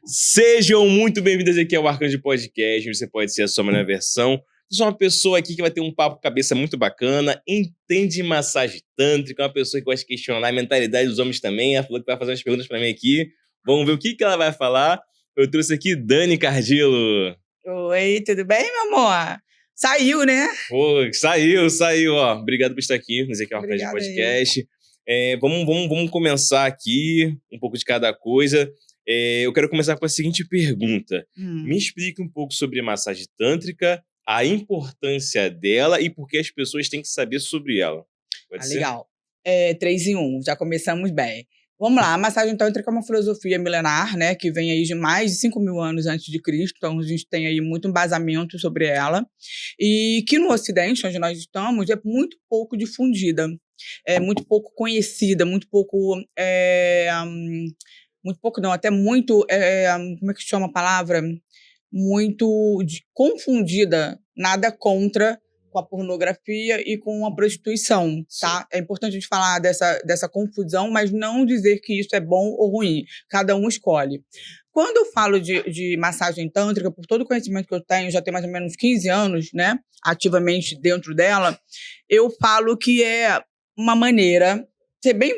Sejam muito bem-vindos aqui ao Arcanjo Podcast, onde você pode ser a sua melhor versão. Eu sou uma pessoa aqui que vai ter um papo cabeça muito bacana, entende massagem tântrica, uma pessoa que gosta de questionar a mentalidade dos homens também. Ela falou que vai fazer umas perguntas pra mim aqui. Vamos ver o que ela vai falar. Eu trouxe aqui Dani Cardillo. Oi, tudo bem, meu amor? Saiu, né? Pô, saiu, ó. Obrigado por estar aqui, nos aqui ao Arcanjo Podcast. Vamos começar aqui, um pouco de cada coisa. Eu quero começar com a seguinte pergunta. Me explique um pouco sobre massagem tântrica, a importância dela e por que as pessoas têm que saber sobre ela. Pode ser? Legal. 3 em 1, já começamos bem. Vamos lá, a massagem tântrica é uma filosofia milenar, né, que vem aí de mais de 5.000 anos antes de Cristo, então a gente tem aí muito embasamento sobre ela, e que no Ocidente, onde nós estamos, é muito pouco difundida, é muito pouco conhecida, muito pouco não, até muito, como é que chama a palavra? Muito confundida, nada contra com a pornografia e com a prostituição, tá? É importante a gente falar dessa confusão, mas não dizer que isso é bom ou ruim. Cada um escolhe. Quando eu falo de massagem tântrica, por todo o conhecimento que eu tenho, já tenho mais ou menos 15 anos, né, ativamente dentro dela, eu falo que é uma maneira, ser bem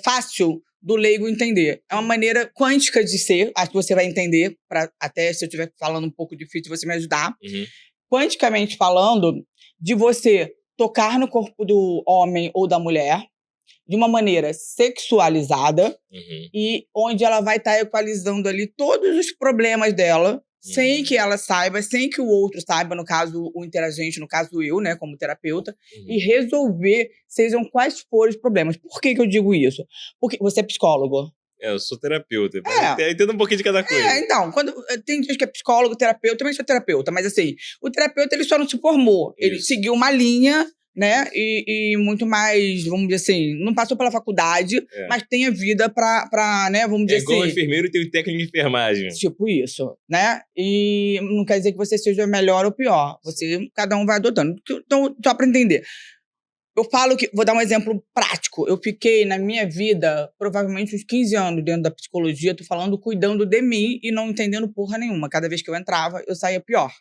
fácil do leigo entender. É uma maneira quântica de ser, acho que você vai entender, até se eu estiver falando um pouco difícil, você me ajudar. Quanticamente falando, de você tocar no corpo do homem ou da mulher de uma maneira sexualizada e onde ela vai estar equalizando ali todos os problemas dela, sem que ela saiba, sem que o outro saiba, no caso o interagente, no caso eu, né, como terapeuta, e resolver, sejam quais forem os problemas. Por que eu digo isso? Porque você é psicólogo. Eu sou terapeuta, eu entendo um pouquinho de cada coisa. Então, tem gente que é psicólogo, terapeuta, eu também sou terapeuta, mas assim, o terapeuta ele só não se formou, ele seguiu uma linha, né, e muito mais, vamos dizer assim, não passou pela faculdade, mas tem a vida pra né, vamos dizer assim... É igual enfermeiro e tem o técnico de enfermagem. Tipo isso, né, e não quer dizer que você seja melhor ou pior, cada um vai adotando. Então, só pra entender. Eu falo que, vou dar um exemplo prático, eu fiquei na minha vida provavelmente uns 15 anos dentro da psicologia, tô falando, cuidando de mim e não entendendo porra nenhuma. Cada vez que eu entrava, eu saía pior.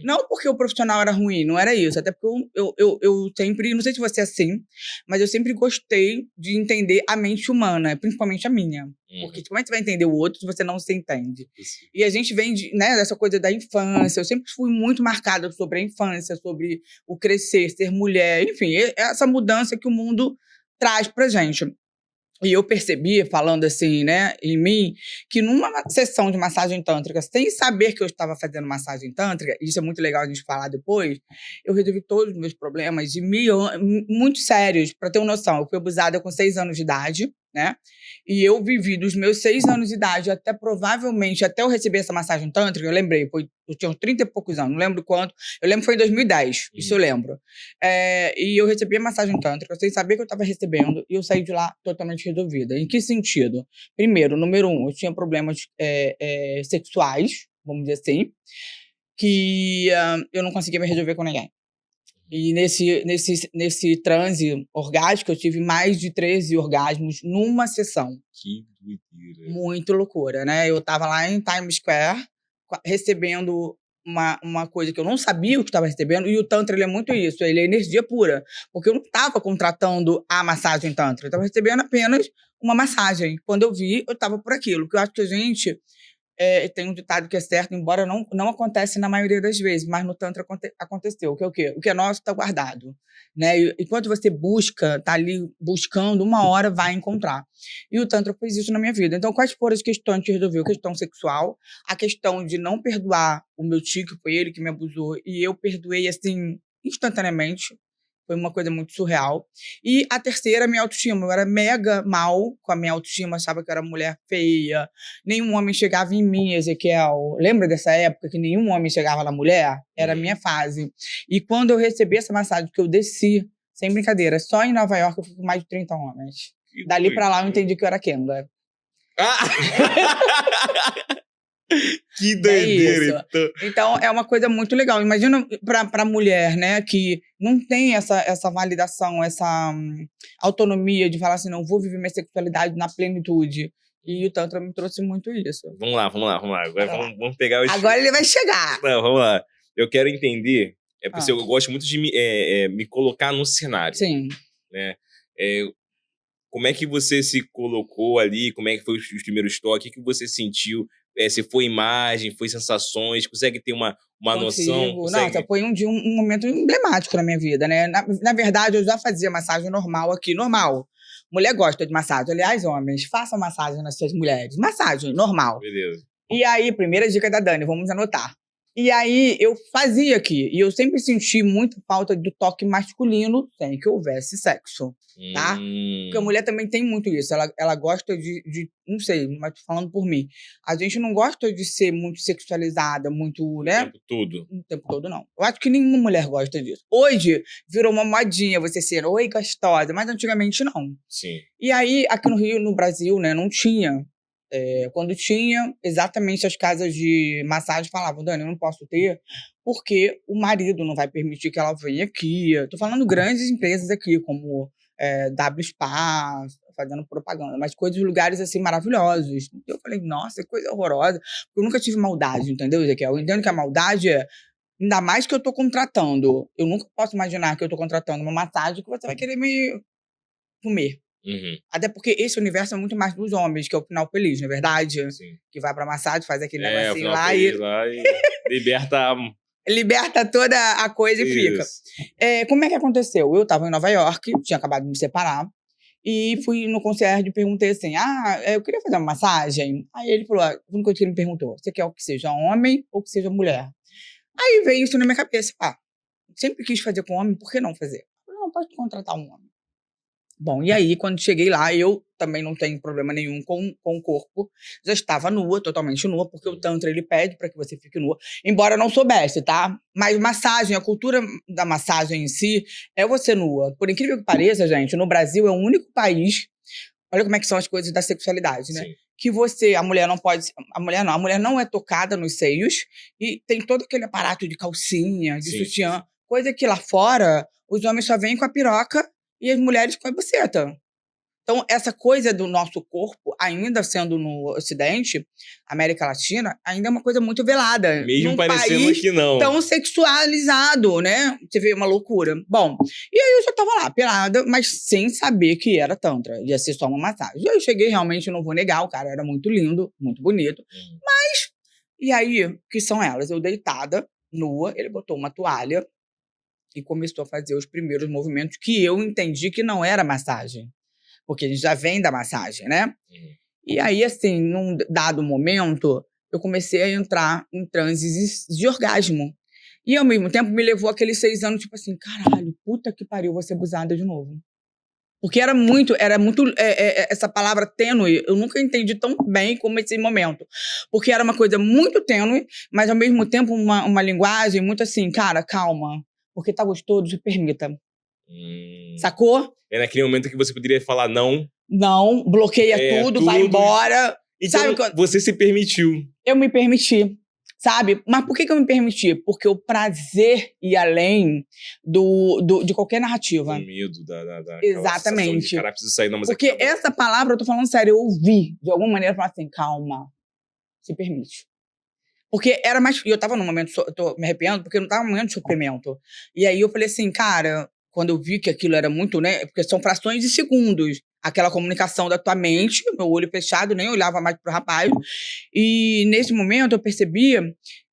Não porque o profissional era ruim, não era isso, até porque eu sempre, não sei se você é assim, mas eu sempre gostei de entender a mente humana, principalmente a minha. Porque como é que você vai entender o outro se você não se entende? E a gente vem dessa coisa da infância, eu sempre fui muito marcada sobre a infância, sobre o crescer, ser mulher, enfim, essa mudança que o mundo traz pra gente. E eu percebi, falando assim, né, em mim, que numa sessão de massagem tântrica, sem saber que eu estava fazendo massagem tântrica, isso é muito legal a gente falar depois, eu resolvi todos os meus problemas muito sérios. Para ter uma noção, eu fui abusada com 6 anos de idade, né? E eu vivi dos meus 6 anos de idade até provavelmente, até eu receber essa massagem tântrica, eu lembrei, eu tinha uns 30 e poucos anos, não lembro quanto, eu lembro que foi em 2010, isso eu lembro. E eu recebi a massagem tântrica sem saber que eu estava recebendo e eu saí de lá totalmente resolvida. Em que sentido? Primeiro, número 1, eu tinha problemas sexuais, vamos dizer assim, que eu não conseguia me resolver com ninguém. E nesse transe orgásmico, eu tive mais de 13 orgasmos numa sessão. Que doideira. Muito loucura, né? Eu tava lá em Times Square, recebendo uma coisa que eu não sabia o que estava recebendo, e o Tantra, ele é muito isso, ele é energia pura. Porque eu não estava contratando a massagem Tantra, eu estava recebendo apenas uma massagem. Quando eu vi, eu estava por aquilo. Porque eu acho que a gente... tem um ditado que é certo, embora não acontece na maioria das vezes, mas no Tantra aconteceu, que é o quê? O que é nosso está guardado, né? E enquanto você busca, tá ali buscando, uma hora vai encontrar. E o Tantra fez isso na minha vida. Então, quais foram as questões que resolveu? A questão sexual, a questão de não perdoar o meu tio, que foi ele que me abusou, e eu perdoei, assim, instantaneamente. Foi uma coisa muito surreal. E a terceira, a minha autoestima. Eu era mega mal com a minha autoestima, achava que eu era mulher feia. Nenhum homem chegava em mim, Ezequiel. Lembra dessa época que nenhum homem chegava na mulher? Era a minha fase. E quando eu recebi essa massagem, que eu desci, sem brincadeira, só em Nova York eu fui com mais de 30 homens. Dali pra lá eu entendi que eu era Kenga. Que doideira! Então, é uma coisa muito legal. Imagina pra mulher, né, que não tem essa validação, essa autonomia de falar assim, não, vou viver minha sexualidade na plenitude. E o Tantra me trouxe muito isso. Vamos lá. Agora vamos pegar os... Agora ele vai chegar. Não, vamos lá. Eu quero entender... porque eu gosto muito de me colocar no cenário. Sim. Né? Como é que você se colocou ali? Como é que foi os primeiros toques? O que você sentiu? Se foi imagem, foi sensações? Consegue ter uma noção? Consegue... Nossa, foi um momento emblemático na minha vida, né? Na verdade, eu já fazia massagem normal aqui, normal. Mulher gosta de massagem. Aliás, homens, façam massagem nas suas mulheres. Massagem, normal. Beleza. E aí, primeira dica da Dani, vamos anotar. E aí, eu fazia aqui. E eu sempre senti muita falta do toque masculino sem que houvesse sexo, tá? Porque a mulher também tem muito isso. Ela gosta de... Não sei, mas tô falando por mim. A gente não gosta de ser muito sexualizada, muito, né? O tempo todo. O tempo todo, não. Eu acho que nenhuma mulher gosta disso. Hoje, virou uma modinha você ser, oi, gostosa. Mas antigamente, não. Sim. E aí, aqui no Rio, no Brasil, né, não tinha... quando tinha, exatamente as casas de massagem falavam, Dani, eu não posso ter porque o marido não vai permitir que ela venha aqui. Eu tô falando grandes empresas aqui, como W Spa, fazendo propaganda, mas coisas, lugares assim maravilhosos. Eu falei, nossa, que coisa horrorosa. Eu nunca tive maldade, entendeu, Ezequiel? Eu entendo que a maldade ainda mais que eu tô contratando. Eu nunca posso imaginar que eu tô contratando uma massagem que você vai querer me comer. Uhum. Até porque esse universo é muito mais dos homens, que é o final feliz, não é verdade? Sim. Que vai pra massagem, faz aquele O negocinho final lá feliz lá e liberta... liberta toda a coisa e fica. Como é que aconteceu? Eu tava em Nova York, tinha acabado de me separar, e fui no concierge e perguntei assim, eu queria fazer uma massagem. Aí ele falou, a única coisa que ele me perguntou, você quer que seja homem ou que seja mulher? Aí veio isso na minha cabeça, sempre quis fazer com homem, por que não fazer? Eu falei, não, pode contratar um homem. Bom, e aí, quando cheguei lá, eu também não tenho problema nenhum com o corpo. Já estava nua, totalmente nua, porque o Tantra, ele pede para que você fique nua. Embora eu não soubesse, tá? Mas massagem, a cultura da massagem em si, é você nua. Por incrível que pareça, gente, no Brasil é o único país... Olha como é que são as coisas da sexualidade, né? Sim. Que a mulher não pode... A mulher não é tocada nos seios e tem todo aquele aparato de calcinha, de sutiã. Coisa que lá fora, os homens só vêm com a piroca e as mulheres com a buceta. Então, essa coisa do nosso corpo, ainda sendo no Ocidente, América Latina, ainda é uma coisa muito velada. Mesmo parecendo que não. Tão sexualizado, né? Você vê uma loucura. Bom, e aí eu já tava lá, pelada, mas sem saber que era Tantra. Ia ser só uma massagem. E aí eu cheguei, realmente, não vou negar, o cara era muito lindo, muito bonito. Mas, e aí, que são elas? Eu deitada, nua, ele botou uma toalha, e começou a fazer os primeiros movimentos que eu entendi que não era massagem. Porque a gente já vem da massagem, né? E aí, assim, num dado momento, eu comecei a entrar em transes de orgasmo. E, ao mesmo tempo, me levou aqueles 6 anos, tipo assim, caralho, puta que pariu, vou ser abusada de novo. Porque era muito essa palavra tênue, eu nunca entendi tão bem como esse momento. Porque era uma coisa muito tênue, mas, ao mesmo tempo, uma linguagem muito assim, cara, calma. Porque tá gostoso, se permita. Sacou? É naquele momento que você poderia falar não. Não, bloqueia tudo, vai embora. Então, sabe, você se permitiu. Eu me permiti, sabe? Mas por que eu me permiti? Porque o prazer ia além de qualquer narrativa. O medo da exatamente. De, cara, preciso sair, não, mas porque essa palavra, eu tô falando sério, eu ouvi, de alguma maneira, falar assim, calma, se permite. Porque era mais... E eu tava num momento... Eu tô me arrepiando porque eu não tava num momento de sofrimento. E aí eu falei assim, cara... Quando eu vi que aquilo era muito, né? Porque são frações de segundos. Aquela comunicação da tua mente, meu olho fechado, nem olhava mais pro rapaz. E nesse momento eu percebia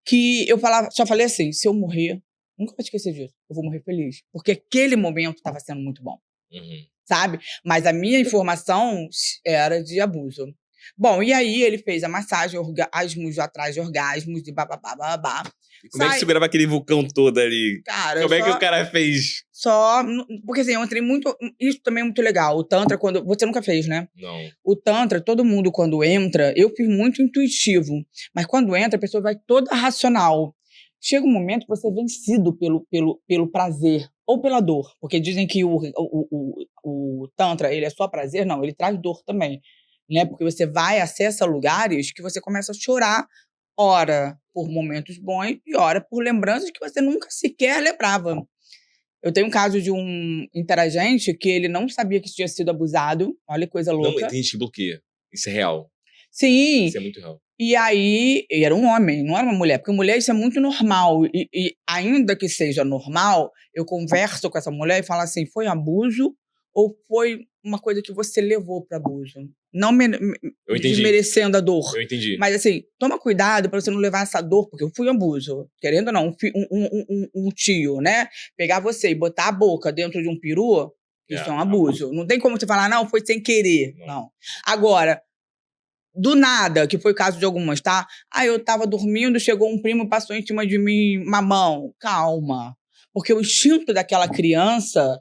que eu só falei assim, se eu morrer, nunca vou esquecer disso, eu vou morrer feliz. Porque aquele momento estava sendo muito bom. Sabe? Mas a minha informação era de abuso. Bom, e aí ele fez a massagem, orgasmos atrás de orgasmos, e babá. E como é que segurava aquele vulcão todo ali? Cara, como é que o cara fez? Porque assim, eu entrei muito... Isso também é muito legal. O Tantra, quando... Você nunca fez, né? Não. O Tantra, todo mundo quando entra... Eu fiz muito intuitivo. Mas quando entra, a pessoa vai toda racional. Chega um momento que você é vencido pelo prazer. Ou pela dor. Porque dizem que o Tantra, ele é só prazer. Não, ele traz dor também. Né? Porque você vai, acessa lugares que você começa a chorar, ora por momentos bons e ora por lembranças que você nunca sequer lembrava. Eu tenho um caso de um interagente que ele não sabia que tinha sido abusado. Olha que coisa louca. Não, tem gente que bloqueia. Isso é real. Sim. Isso é muito real. E aí, e era um homem, não era uma mulher, porque mulher isso é muito normal. E ainda que seja normal, eu converso com essa mulher e falo assim: foi abuso ou foi uma coisa que você levou para abuso? Não Eu entendi. desmerecendo a dor. Eu entendi. Mas assim, toma cuidado para você não levar essa dor, porque eu fui abuso. Querendo ou não, um tio, né? Pegar você e botar a boca dentro de um peru, isso é um abuso. Não tem como você falar, não, foi sem querer. Não. Agora, do nada, que foi o caso de algumas, tá? Aí eu tava dormindo, chegou um primo, passou em cima de mim, mamão. Calma. Porque o instinto daquela criança,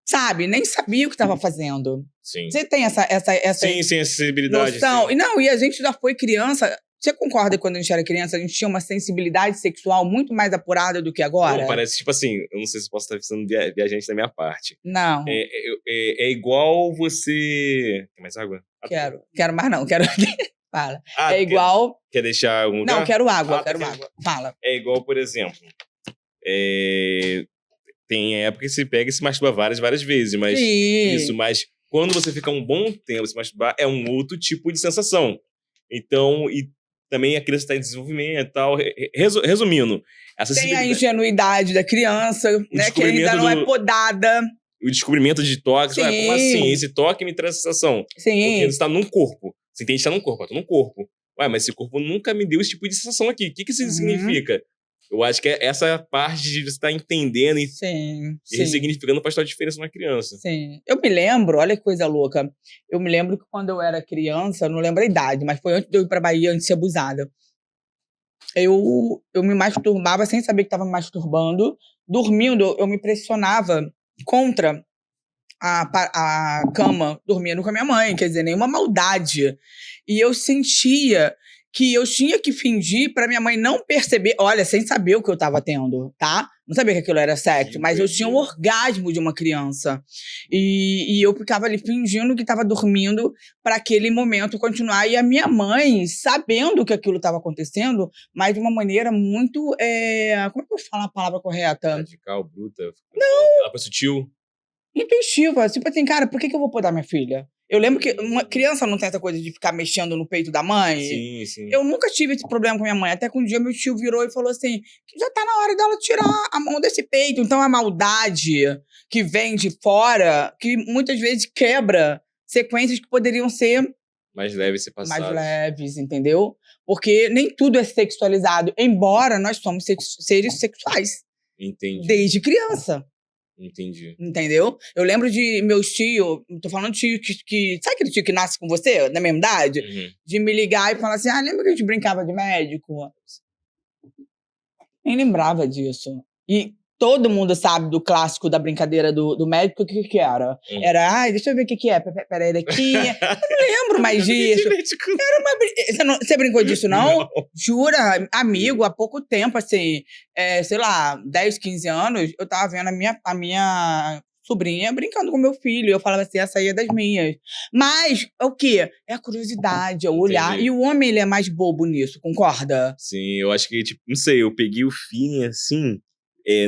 sabe, nem sabia o que estava fazendo. Sim. Você tem essa sim, sensibilidade. Noção. Sim. E a gente já foi criança. Você concorda que quando a gente era criança, a gente tinha uma sensibilidade sexual muito mais apurada do que agora? Não, parece, tipo assim, eu não sei se posso estar sendo viajante da minha parte. Não. É igual você... Quer mais água? Quero mais não, quero... Fala. É igual... Quer deixar algum lugar? Não, quero água. Fala. É igual, por exemplo, tem época que se pega e se masturba várias vezes, mas Sim. isso, mas quando você fica um bom tempo se masturbar, é um outro tipo de sensação. Então, e também a criança está em desenvolvimento e tal. Resumindo, essa tem a ingenuidade da criança, né, que ainda não é podada. O descobrimento de toque. Sim. Como assim? Esse toque me traz sensação. Sim. Porque você está num corpo. Você entende que está num corpo. Eu tô num corpo. Ué, mas esse corpo nunca me deu esse tipo de sensação aqui. O que isso significa? Eu acho que essa parte de você estar entendendo e ressignificando faz toda a diferença na criança. Sim. Eu me lembro, olha que coisa louca. Eu me lembro que quando eu era criança, não lembro a idade, mas foi antes de eu ir pra Bahia, antes de ser abusada. Eu me masturbava sem saber que estava me masturbando. Dormindo, eu me pressionava contra a cama, dormindo com a minha mãe. Quer dizer, nenhuma maldade. E eu sentia que eu tinha que fingir pra minha mãe não perceber, olha, sem saber o que eu tava tendo, tá? Não sabia que aquilo era sexo, mas eu tinha um orgasmo de uma criança. E eu ficava ali fingindo que tava dormindo pra aquele momento continuar. E a minha mãe, sabendo que aquilo tava acontecendo, mas de uma maneira muito, como é que eu falo a palavra correta? Radical, bruta? Não! Ela foi sutil? Intuitiva. Tipo assim, cara, por que eu vou podar minha filha? Eu lembro que uma criança não tem essa coisa de ficar mexendo no peito da mãe. Sim, sim. Eu nunca tive esse problema com minha mãe. Até que um dia meu tio virou e falou assim, que já tá na hora dela tirar a mão desse peito. Então a maldade que vem de fora, que muitas vezes quebra sequências que poderiam ser mais leves ser passadas. Mais leves, entendeu? Porque nem tudo é sexualizado, embora nós somos seres sexuais. Entendi. Desde criança. Entendi. Entendeu? Eu lembro de meus tios, tô falando de tio que... Sabe aquele tio que nasce com você, da mesma idade? De me ligar e falar assim, lembra que a gente brincava de médico? Nem lembrava disso. E todo mundo sabe do clássico da brincadeira do médico, o que era? Era, deixa eu ver o que é, peraí, daqui. Eu não lembro mais disso. Era uma... Você brincou disso, não? Jura? Amigo, há pouco tempo, assim, sei lá, 10, 15 anos, eu tava vendo a minha sobrinha brincando com meu filho. Eu falava assim, essa aí é das minhas. Mas, o quê? É a curiosidade, é o olhar. Entendi. E o homem, ele é mais bobo nisso, concorda? Sim, eu acho que, tipo, não sei, eu peguei o feeling, assim,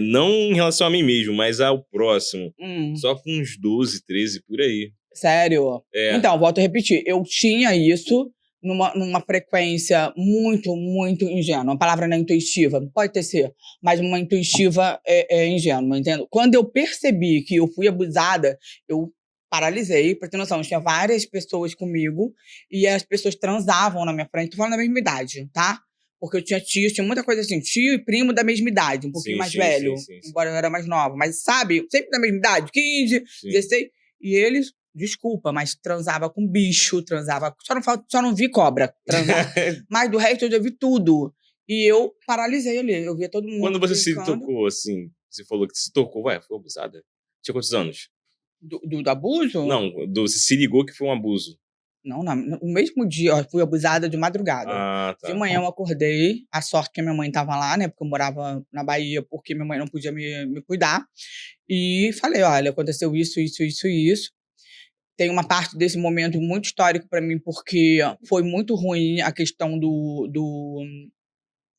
não em relação a mim mesmo, mas ao próximo. Só com uns 12, 13, por aí. Sério? Então, volto a repetir. Eu tinha isso numa frequência muito, muito ingênua. A palavra não é intuitiva, pode ter ser, mas uma intuitiva ingênua, entende? Quando eu percebi que eu fui abusada, eu paralisei, pra ter noção. Tinha várias pessoas comigo e as pessoas transavam na minha frente. Tô falando da mesma idade, tá? Porque eu tinha tios, tinha muita coisa assim, tio e primo da mesma idade, um pouquinho mais velho, embora eu era mais nova. Mas, sabe, sempre da mesma idade, 15, 16. E eles, desculpa, mas transava com bicho, transava... Só não vi cobra transar. Mas do resto eu já vi tudo. E eu paralisei ali, eu via todo mundo. Quando você se tocou, assim, você falou que se tocou, foi abusada? Tinha quantos anos? Do abuso? Não, você se ligou que foi um abuso. Não, no mesmo dia, eu fui abusada de madrugada. Tá. De manhã eu acordei, a sorte que a minha mãe tava lá, né, porque eu morava na Bahia, porque minha mãe não podia me cuidar. E falei, olha, aconteceu isso, isso, isso e isso. Tem uma parte desse momento muito histórico pra mim, porque foi muito ruim a questão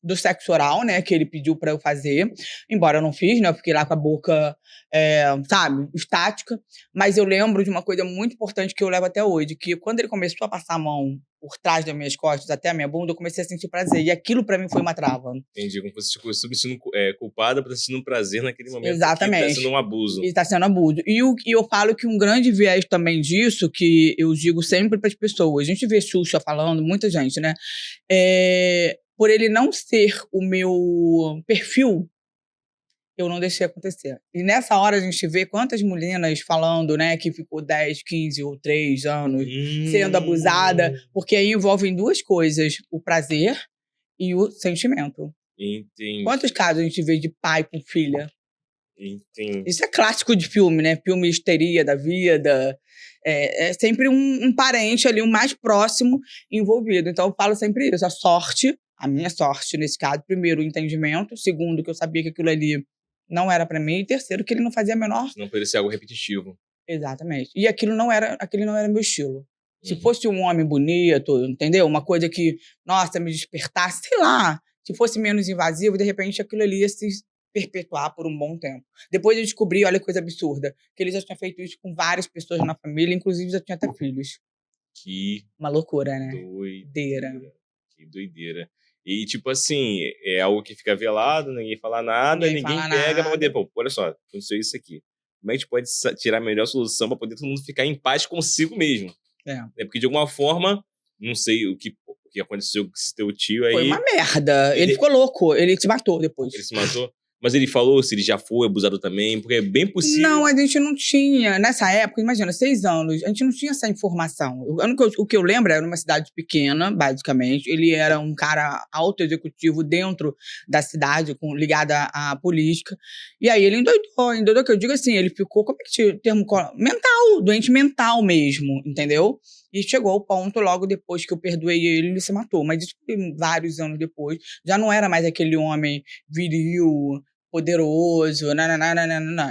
do sexo oral, né, que ele pediu pra eu fazer, embora eu não fiz, né, eu fiquei lá com a boca, sabe, estática, mas eu lembro de uma coisa muito importante que eu levo até hoje, que quando ele começou a passar a mão por trás das minhas costas até a minha bunda, eu comecei a sentir prazer, e aquilo pra mim foi uma trava. Entendi, como se você se sentindo culpada por estar sentindo um prazer naquele momento. Exatamente. Está sendo um abuso. E tá sendo abuso. E eu falo que um grande viés também disso, que eu digo sempre para as pessoas, a gente vê Xuxa falando, muita gente, né? Por ele não ser o meu perfil, eu não deixei acontecer. E nessa hora a gente vê quantas meninas falando, né, que ficou 10, 15 ou 3 anos sendo abusada, porque aí envolvem duas coisas, o prazer e o sentimento. Entendi. Quantos casos a gente vê de pai com filha? Entendi. Isso é clássico de filme, né? Filme histeria da vida. É sempre um parente ali, o mais próximo envolvido. Então, eu falo sempre isso. A minha sorte, nesse caso, primeiro, o entendimento. Segundo, que eu sabia que aquilo ali não era pra mim. E terceiro, que ele não fazia a menor... Não poderia ser algo repetitivo. Exatamente. E aquilo não era meu estilo. Se fosse um homem bonito, entendeu? Uma coisa que, nossa, me despertasse, sei lá. Se fosse menos invasivo, de repente aquilo ali ia se perpetuar por um bom tempo. Depois eu descobri, olha que coisa absurda, que ele já tinha feito isso com várias pessoas na família, inclusive já tinha até filhos. Uma loucura, né? Doideira. Que doideira. E, tipo assim, é algo que fica velado, ninguém fala nada, ninguém pega pra poder... Pô, olha só, aconteceu isso aqui. Como a gente pode tirar a melhor solução pra poder todo mundo ficar em paz consigo mesmo? Porque, de alguma forma, não sei o que aconteceu com esse teu tio aí... Foi uma merda. Ele ficou louco. Ele se matou depois. Ele se matou? Mas ele falou se ele já foi abusado também, porque é bem possível... Não, a gente não tinha. Nessa época, imagina, 6 anos, a gente não tinha essa informação. O que eu lembro era uma cidade pequena, basicamente. Ele era um cara alto executivo dentro da cidade, ligado à política. E aí ele endoidou, que eu digo assim, ele ficou, como é que o termo? Mental, doente mental mesmo, entendeu? E chegou ao ponto, logo depois que eu perdoei ele se matou. Mas isso foi vários anos depois. Já não era mais aquele homem viril, poderoso,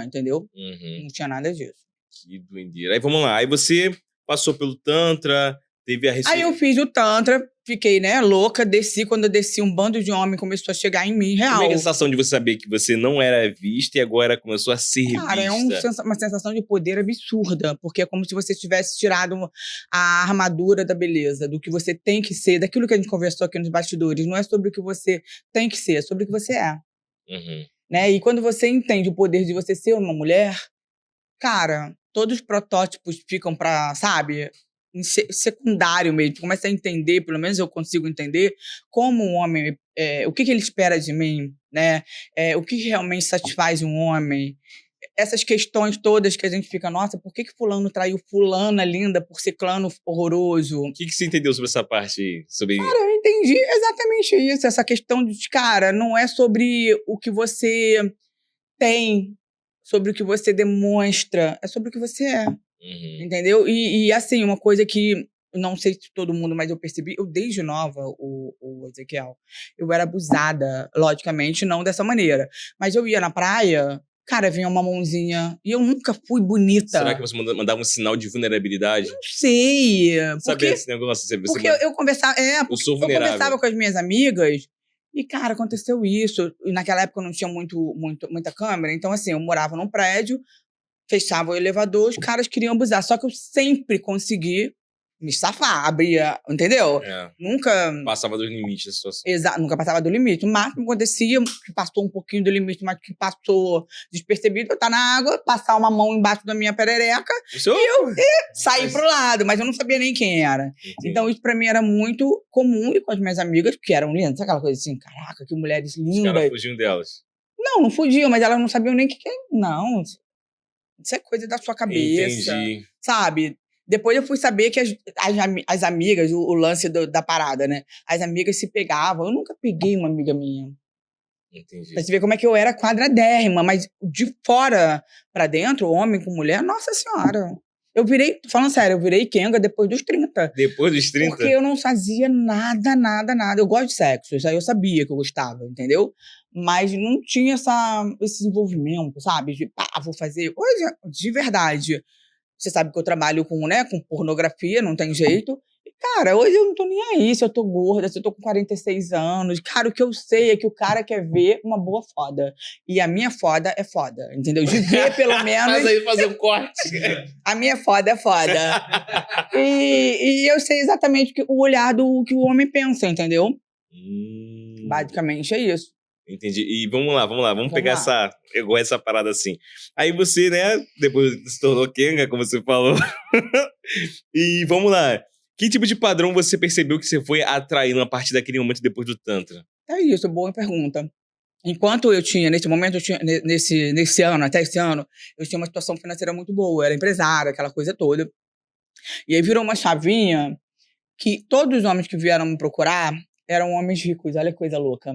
entendeu? Não tinha nada disso. Que doideira. Aí vamos lá, aí você passou pelo Tantra, teve a... Aí eu fiz o Tantra, fiquei, né, louca, desci. Quando eu desci, um bando de homem começou a chegar em mim, real. Como é que é a sensação de você saber que você não era vista e agora começou a ser vista? Cara, é uma sensação de poder absurda, porque é como se você tivesse tirado a armadura da beleza, do que você tem que ser, daquilo que a gente conversou aqui nos bastidores. Não é sobre o que você tem que ser, é sobre o que você é. Né? E quando você entende o poder de você ser uma mulher, cara, todos os protótipos ficam pra, sabe, secundário mesmo. Começa a entender, pelo menos eu consigo entender, como um homem, o que ele espera de mim, né? O que realmente satisfaz um homem. Essas questões todas que a gente fica, nossa, por que fulano traiu fulana linda por ciclano horroroso? O que você entendeu sobre essa parte? Cara, eu entendi exatamente isso. Essa questão de, cara, não é sobre o que você tem, sobre o que você demonstra, é sobre o que você é. Entendeu? E assim, uma coisa que, não sei se todo mundo, mas eu percebi, eu desde nova, o Ezequiel, eu era abusada, logicamente, não dessa maneira. Mas eu ia na praia... Cara, vinha uma mãozinha. E eu nunca fui bonita. Será que você mandava um sinal de vulnerabilidade? Não sei. Sabe esse negócio? Porque eu conversava... Eu sou vulnerável. Eu conversava com as minhas amigas e, cara, aconteceu isso. E naquela época eu não tinha muita câmera. Então, assim, eu morava num prédio, fechava o elevador, os caras queriam abusar. Só que eu sempre consegui me safar, abria, entendeu? Nunca... Passava dos limites da situação. Exato, nunca passava do limite. O máximo que acontecia, que passou um pouquinho do limite, mas que passou despercebido, eu estar na água, passar uma mão embaixo da minha perereca e eu sair pro lado, mas eu não sabia nem quem era. Então isso pra mim era muito comum, e com as minhas amigas, que eram lindas, sabe aquela coisa assim, caraca, que mulheres lindas. Os caras fugiam delas. Não fugiam, mas elas não sabiam nem quem... Não, isso é coisa da sua cabeça. Entendi. Sabe? Depois eu fui saber que as amigas, o lance da parada, né? As amigas se pegavam. Eu nunca peguei uma amiga minha. Entendi. Pra você ver como é que eu era quadradérrima, mas de fora pra dentro, homem com mulher, nossa senhora. Eu virei, falando sério, eu virei Kenga depois dos 30. Depois dos 30? Porque eu não fazia nada. Eu gosto de sexo, isso aí eu sabia que eu gostava, entendeu? Mas não tinha esse desenvolvimento, sabe? De, vou fazer. Hoje, de verdade... Você sabe que eu trabalho com pornografia, não tem jeito. E, Cara, hoje eu não tô nem aí se eu tô gorda, se eu tô com 46 anos. Cara, o que eu sei é que o cara quer ver uma boa foda. E a minha foda é foda, entendeu? De ver, pelo menos... Faz aí fazer um corte. A minha foda é foda. E eu sei exatamente o olhar do que o homem pensa, entendeu? Basicamente é isso. Entendi. E vamos lá. Vamos pegar lá. Pegou essa parada assim. Aí você, né, depois se tornou Kenga, como você falou. E vamos lá. Que tipo de padrão você percebeu que você foi atraindo a partir daquele momento depois do Tantra? É isso, boa pergunta. Enquanto eu tinha, nesse momento, nesse ano, até esse ano, eu tinha uma situação financeira muito boa. Eu era empresária, aquela coisa toda. E aí virou uma chavinha que todos os homens que vieram me procurar eram homens ricos. Olha que coisa louca.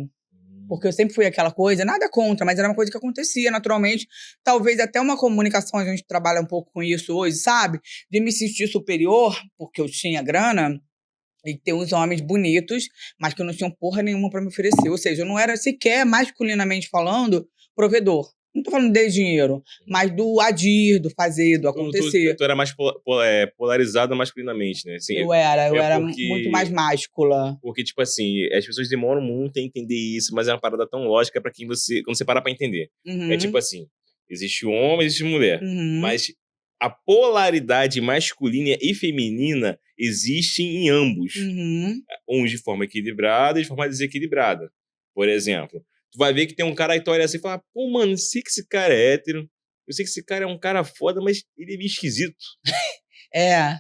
Porque eu sempre fui aquela coisa, nada contra, mas era uma coisa que acontecia naturalmente. Talvez até uma comunicação, a gente trabalha um pouco com isso hoje, sabe? De me sentir superior, porque eu tinha grana, e ter uns homens bonitos, mas que não tinham porra nenhuma pra me oferecer. Ou seja, eu não era sequer, masculinamente falando, provedor. Não tô falando de dinheiro, mas do agir, do fazer, do acontecer. Tu era mais polarizada masculinamente, né? Assim, eu era muito mais máscula. Porque, tipo assim, as pessoas demoram muito a entender isso, mas é uma parada tão lógica pra quando você parar pra entender. É tipo assim, existe homem, existe mulher, mas a polaridade masculina e feminina existe em ambos. Uns de forma equilibrada e de forma desequilibrada. Por exemplo, tu vai ver que tem um cara aí, tu olha assim e fala, pô, mano, eu sei que esse cara é hétero, eu sei que esse cara é um cara foda, mas ele é meio esquisito.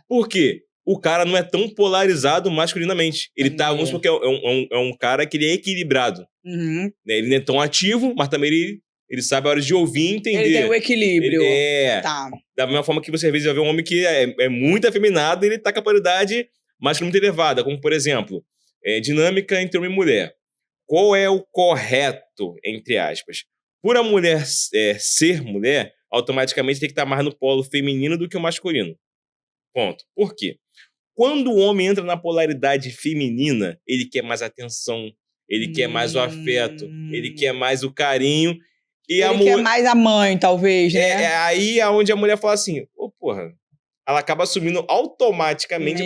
Por quê? O cara não é tão polarizado masculinamente. Ele tá, vamos supor que é um cara que ele é equilibrado. Né? Ele não é tão ativo, mas também ele sabe a hora de ouvir e entender. Ele tem o equilíbrio. Tá. Da mesma forma que você às vezes vai ver um homem que é muito afeminado e ele tá com a polaridade masculina muito elevada. Como, por exemplo, dinâmica entre homem e mulher. Qual é o correto, entre aspas? Por a mulher ser mulher, automaticamente tem que estar mais no polo feminino do que o masculino. Ponto. Por quê? Quando o homem entra na polaridade feminina, ele quer mais atenção, ele quer mais o afeto, ele quer mais o carinho. E ele quer mais a mãe, talvez, né? Aí é onde a mulher fala assim, porra, ela acaba assumindo automaticamente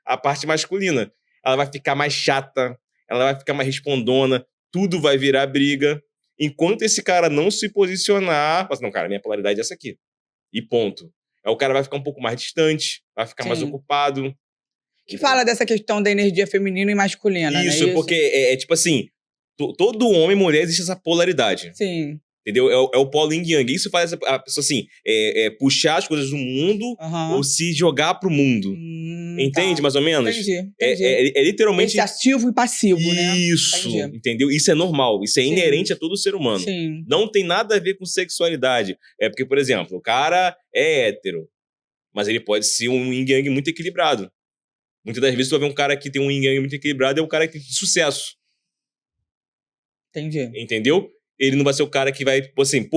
a parte masculina. Ela vai ficar mais chata, ela vai ficar mais respondona, tudo vai virar briga. Enquanto esse cara não se posicionar, fala assim, não, cara, minha polaridade é essa aqui. E ponto. Aí o cara vai ficar um pouco mais distante, vai ficar mais ocupado. Que fala dessa questão da energia feminina e masculina, isso, né? Porque é tipo assim, todo homem e mulher existe essa polaridade. Sim. Entendeu? É o polo yin yang. Isso faz a pessoa, assim, puxar as coisas do mundo ou se jogar pro mundo. Entende, mais ou menos? Entendi. É literalmente... Esse ativo e passivo, né? Isso, entendeu? Isso é normal. Isso é inerente a todo ser humano. Sim. Não tem nada a ver com sexualidade. É porque, por exemplo, o cara é hétero, mas ele pode ser um yin yang muito equilibrado. Muitas das vezes tu vai ver um cara que tem um yin yang muito equilibrado, é um cara que tem sucesso. Entendi. Entendeu? Ele não vai ser o cara que vai, assim,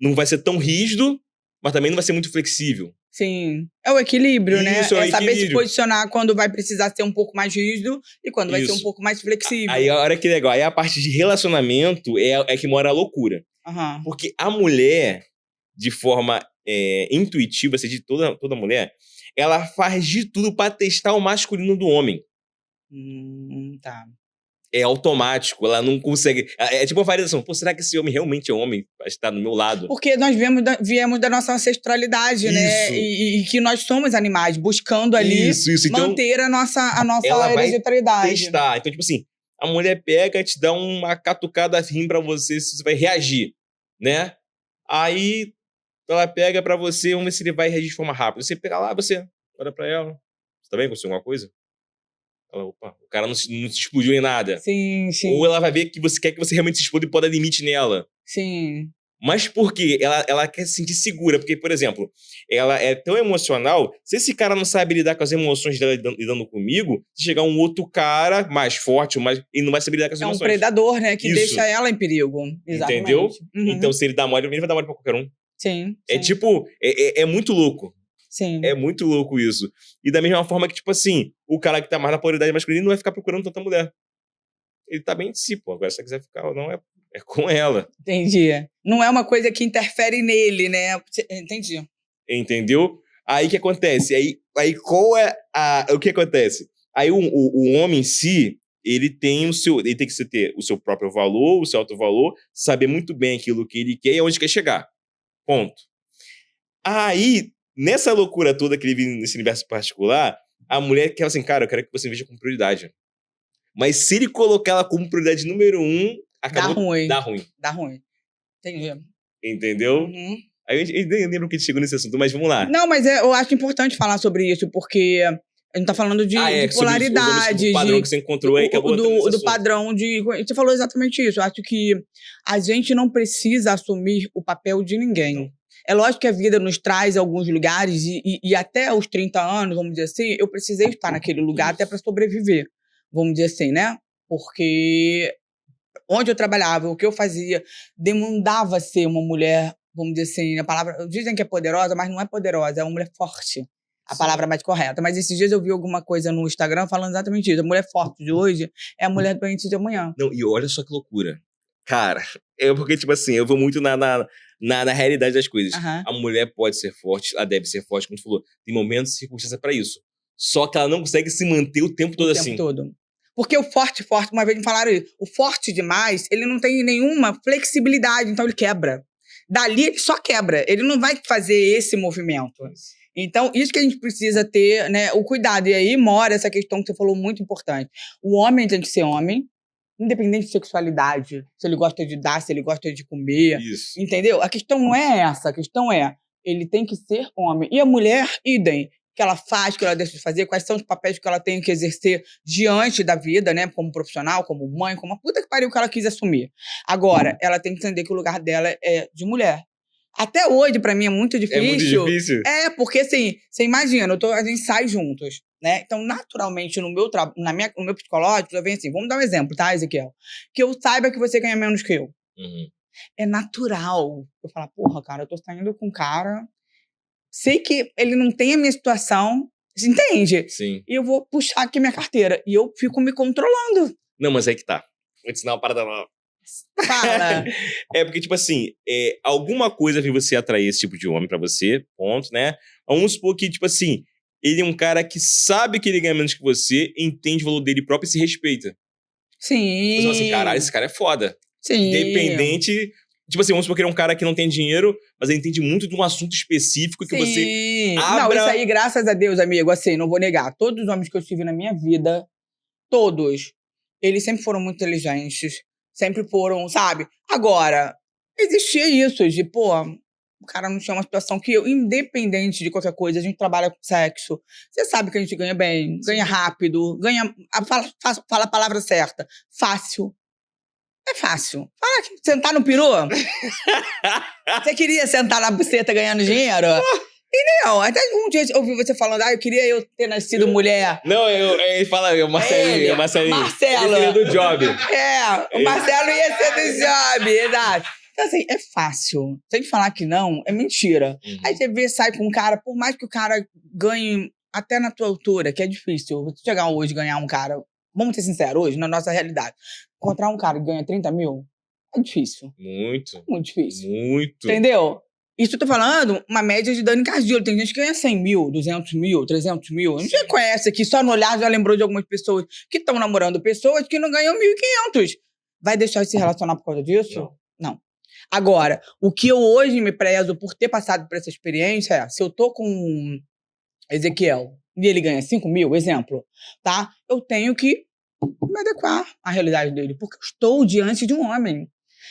não vai ser tão rígido, mas também não vai ser muito flexível. Sim. É o equilíbrio, né? Isso, é saber se posicionar quando vai precisar ser um pouco mais rígido e quando vai ser um pouco mais flexível. Aí, olha que legal. Aí a parte de relacionamento é que mora a loucura. Porque a mulher, de forma intuitiva, assim, de toda mulher, ela faz de tudo pra testar o masculino do homem. Tá. É automático, ela não consegue... É tipo uma variação. Pô, será que esse homem realmente é homem pra estar do meu lado? Porque nós viemos da nossa ancestralidade, né? E que nós somos animais, buscando ali então, manter a nossa hereditariedade. Vai testar. Então, tipo assim, a mulher pega e te dá uma catucada assim pra você, se você vai reagir, né? Aí, ela pega pra você, vamos ver se ele vai reagir de forma rápida. Você pega lá, você olha pra ela. Você tá bem? Aconteceu alguma coisa? Ela, opa, o cara não se explodiu em nada. Sim. Ou ela vai ver que você quer que você realmente se exploda e pode dar limite nela. Sim. Mas por quê? Ela quer se sentir segura. Porque, por exemplo, ela é tão emocional. Se esse cara não sabe lidar com as emoções dela lidando comigo, se chegar um outro cara mais forte, ele não vai saber lidar com as emoções. É um predador, né? Que deixa ela em perigo. Exatamente. Entendeu? Então, se ele dá mole, ele vai dar mole pra qualquer um. Sim. Tipo, é muito louco. Sim. É muito louco isso. E da mesma forma que, tipo assim, o cara que tá mais na polaridade masculina não vai ficar procurando tanta mulher. Ele tá bem de si, pô. Agora, se você quiser ficar ou não, é com ela. Entendi. Não é uma coisa que interfere nele, né? Entendi. Entendeu? Aí o que acontece? Aí qual é o que acontece? Aí o homem em si, ele tem que ter o seu próprio valor, o seu alto valor, saber muito bem aquilo que ele quer e onde quer chegar. Ponto. Aí, nessa loucura toda que ele vive nesse universo particular, a mulher quer assim, cara, eu quero que você me veja com prioridade. Mas se ele colocar ela como prioridade número 1, acabou... Dá ruim. Dá ruim. Entendi. Entendeu? Uhum. Aí eu nem lembro que a gente chegou nesse assunto, mas vamos lá. Não, mas eu acho importante falar sobre isso, porque a gente tá falando de polaridade. O padrão que você encontrou aí, acabou do padrão de... Você falou exatamente isso. Eu acho que a gente não precisa assumir o papel de ninguém. Não. É lógico que a vida nos traz alguns lugares e até os 30 anos, vamos dizer assim, eu precisei estar naquele lugar até para sobreviver, vamos dizer assim, né? Porque onde eu trabalhava, o que eu fazia, demandava ser uma mulher, vamos dizer assim, a palavra... Dizem que é poderosa, mas não é poderosa, é uma mulher forte. A palavra mais correta. Mas esses dias eu vi alguma coisa no Instagram falando exatamente isso. A mulher forte de hoje é a mulher doente de amanhã. Não, e olha só que loucura. Cara, porque, tipo assim, eu vou muito na realidade das coisas. Uhum. A mulher pode ser forte, ela deve ser forte, como tu falou. Tem momentos e circunstâncias pra isso. Só que ela não consegue se manter o tempo todo assim. O tempo todo. Porque o forte, uma vez me falaram isso, o forte demais, ele não tem nenhuma flexibilidade, então ele quebra. Dali ele só quebra, ele não vai fazer esse movimento. Então, isso que a gente precisa ter, né, o cuidado. E aí mora essa questão que você falou muito importante. O homem tem que ser homem, independente de sexualidade, se ele gosta de dar, se ele gosta de comer. Isso. Entendeu? A questão não é essa, a questão é, ele tem que ser homem. E a mulher, idem, o que ela faz, o que ela deixa de fazer, quais são os papéis que ela tem que exercer diante da vida, né, como profissional, como mãe, como a puta que pariu que ela quis assumir. Agora, ela tem que entender que o lugar dela é de mulher. Até hoje, pra mim, é muito difícil. É muito difícil? É, porque assim, você imagina, a gente sai juntos, né? Então, naturalmente, no meu psicológico, já vem assim, vamos dar um exemplo, tá, Ezequiel? Que eu saiba que você ganha menos que eu. Uhum. É natural. Eu falo, porra, cara, eu tô saindo com um cara, sei que ele não tem a minha situação, entende? Sim. E eu vou puxar aqui minha carteira. E eu fico me controlando. Não, mas aí que tá. Vou te ensinar uma parada nova. Fala. É porque, tipo assim, alguma coisa fez você atrair esse tipo de homem pra você, ponto, né? Vamos supor que, tipo assim, ele é um cara que sabe que ele ganha menos que você, entende o valor dele próprio e se respeita. Sim. Você fala assim, caralho, esse cara é foda. Sim. Independente... Tipo assim, vamos supor que ele é um cara que não tem dinheiro, mas ele entende muito de um assunto específico que você abra... Não, isso aí, graças a Deus, amigo, assim, não vou negar. Todos os homens que eu tive na minha vida, todos, eles sempre foram muito inteligentes, sempre foram, sabe? Agora, existia isso de, pô, o cara não tinha uma situação que eu, independente de qualquer coisa, a gente trabalha com sexo. Você sabe que a gente ganha bem, ganha rápido, ganha... Fala a palavra certa. Fácil. É fácil. Fala que sentar no peru. Você queria sentar na buceta ganhando dinheiro? E não, até um dia eu ouvi você falando, eu queria eu ter nascido mulher. Não, ele fala, o Marcelinho. Marcelo. Ele é do Job. O Marcelo ia ser do Job, exato. Então, assim, é fácil. Se a gente falar que não, é mentira. Uhum. Aí você sai com um cara, por mais que o cara ganhe até na tua altura, que é difícil. Você chegar hoje e ganhar um cara, vamos ser sinceros, hoje, na nossa realidade, encontrar um cara que ganha 30 mil, é difícil. Muito. Muito difícil. Muito. Entendeu? Isso eu tô falando uma média de dano encardido. Tem gente que ganha 100 mil, 200 mil, 300 mil. A gente já conhece aqui, só no olhar já lembrou de algumas pessoas que estão namorando pessoas que não ganham 1.500. Vai deixar de se relacionar por causa disso? Não. Agora, o que eu hoje me prezo por ter passado por essa experiência é, se eu tô com Ezequiel e ele ganha 5 mil, exemplo, tá? Eu tenho que me adequar à realidade dele, porque eu estou diante de um homem.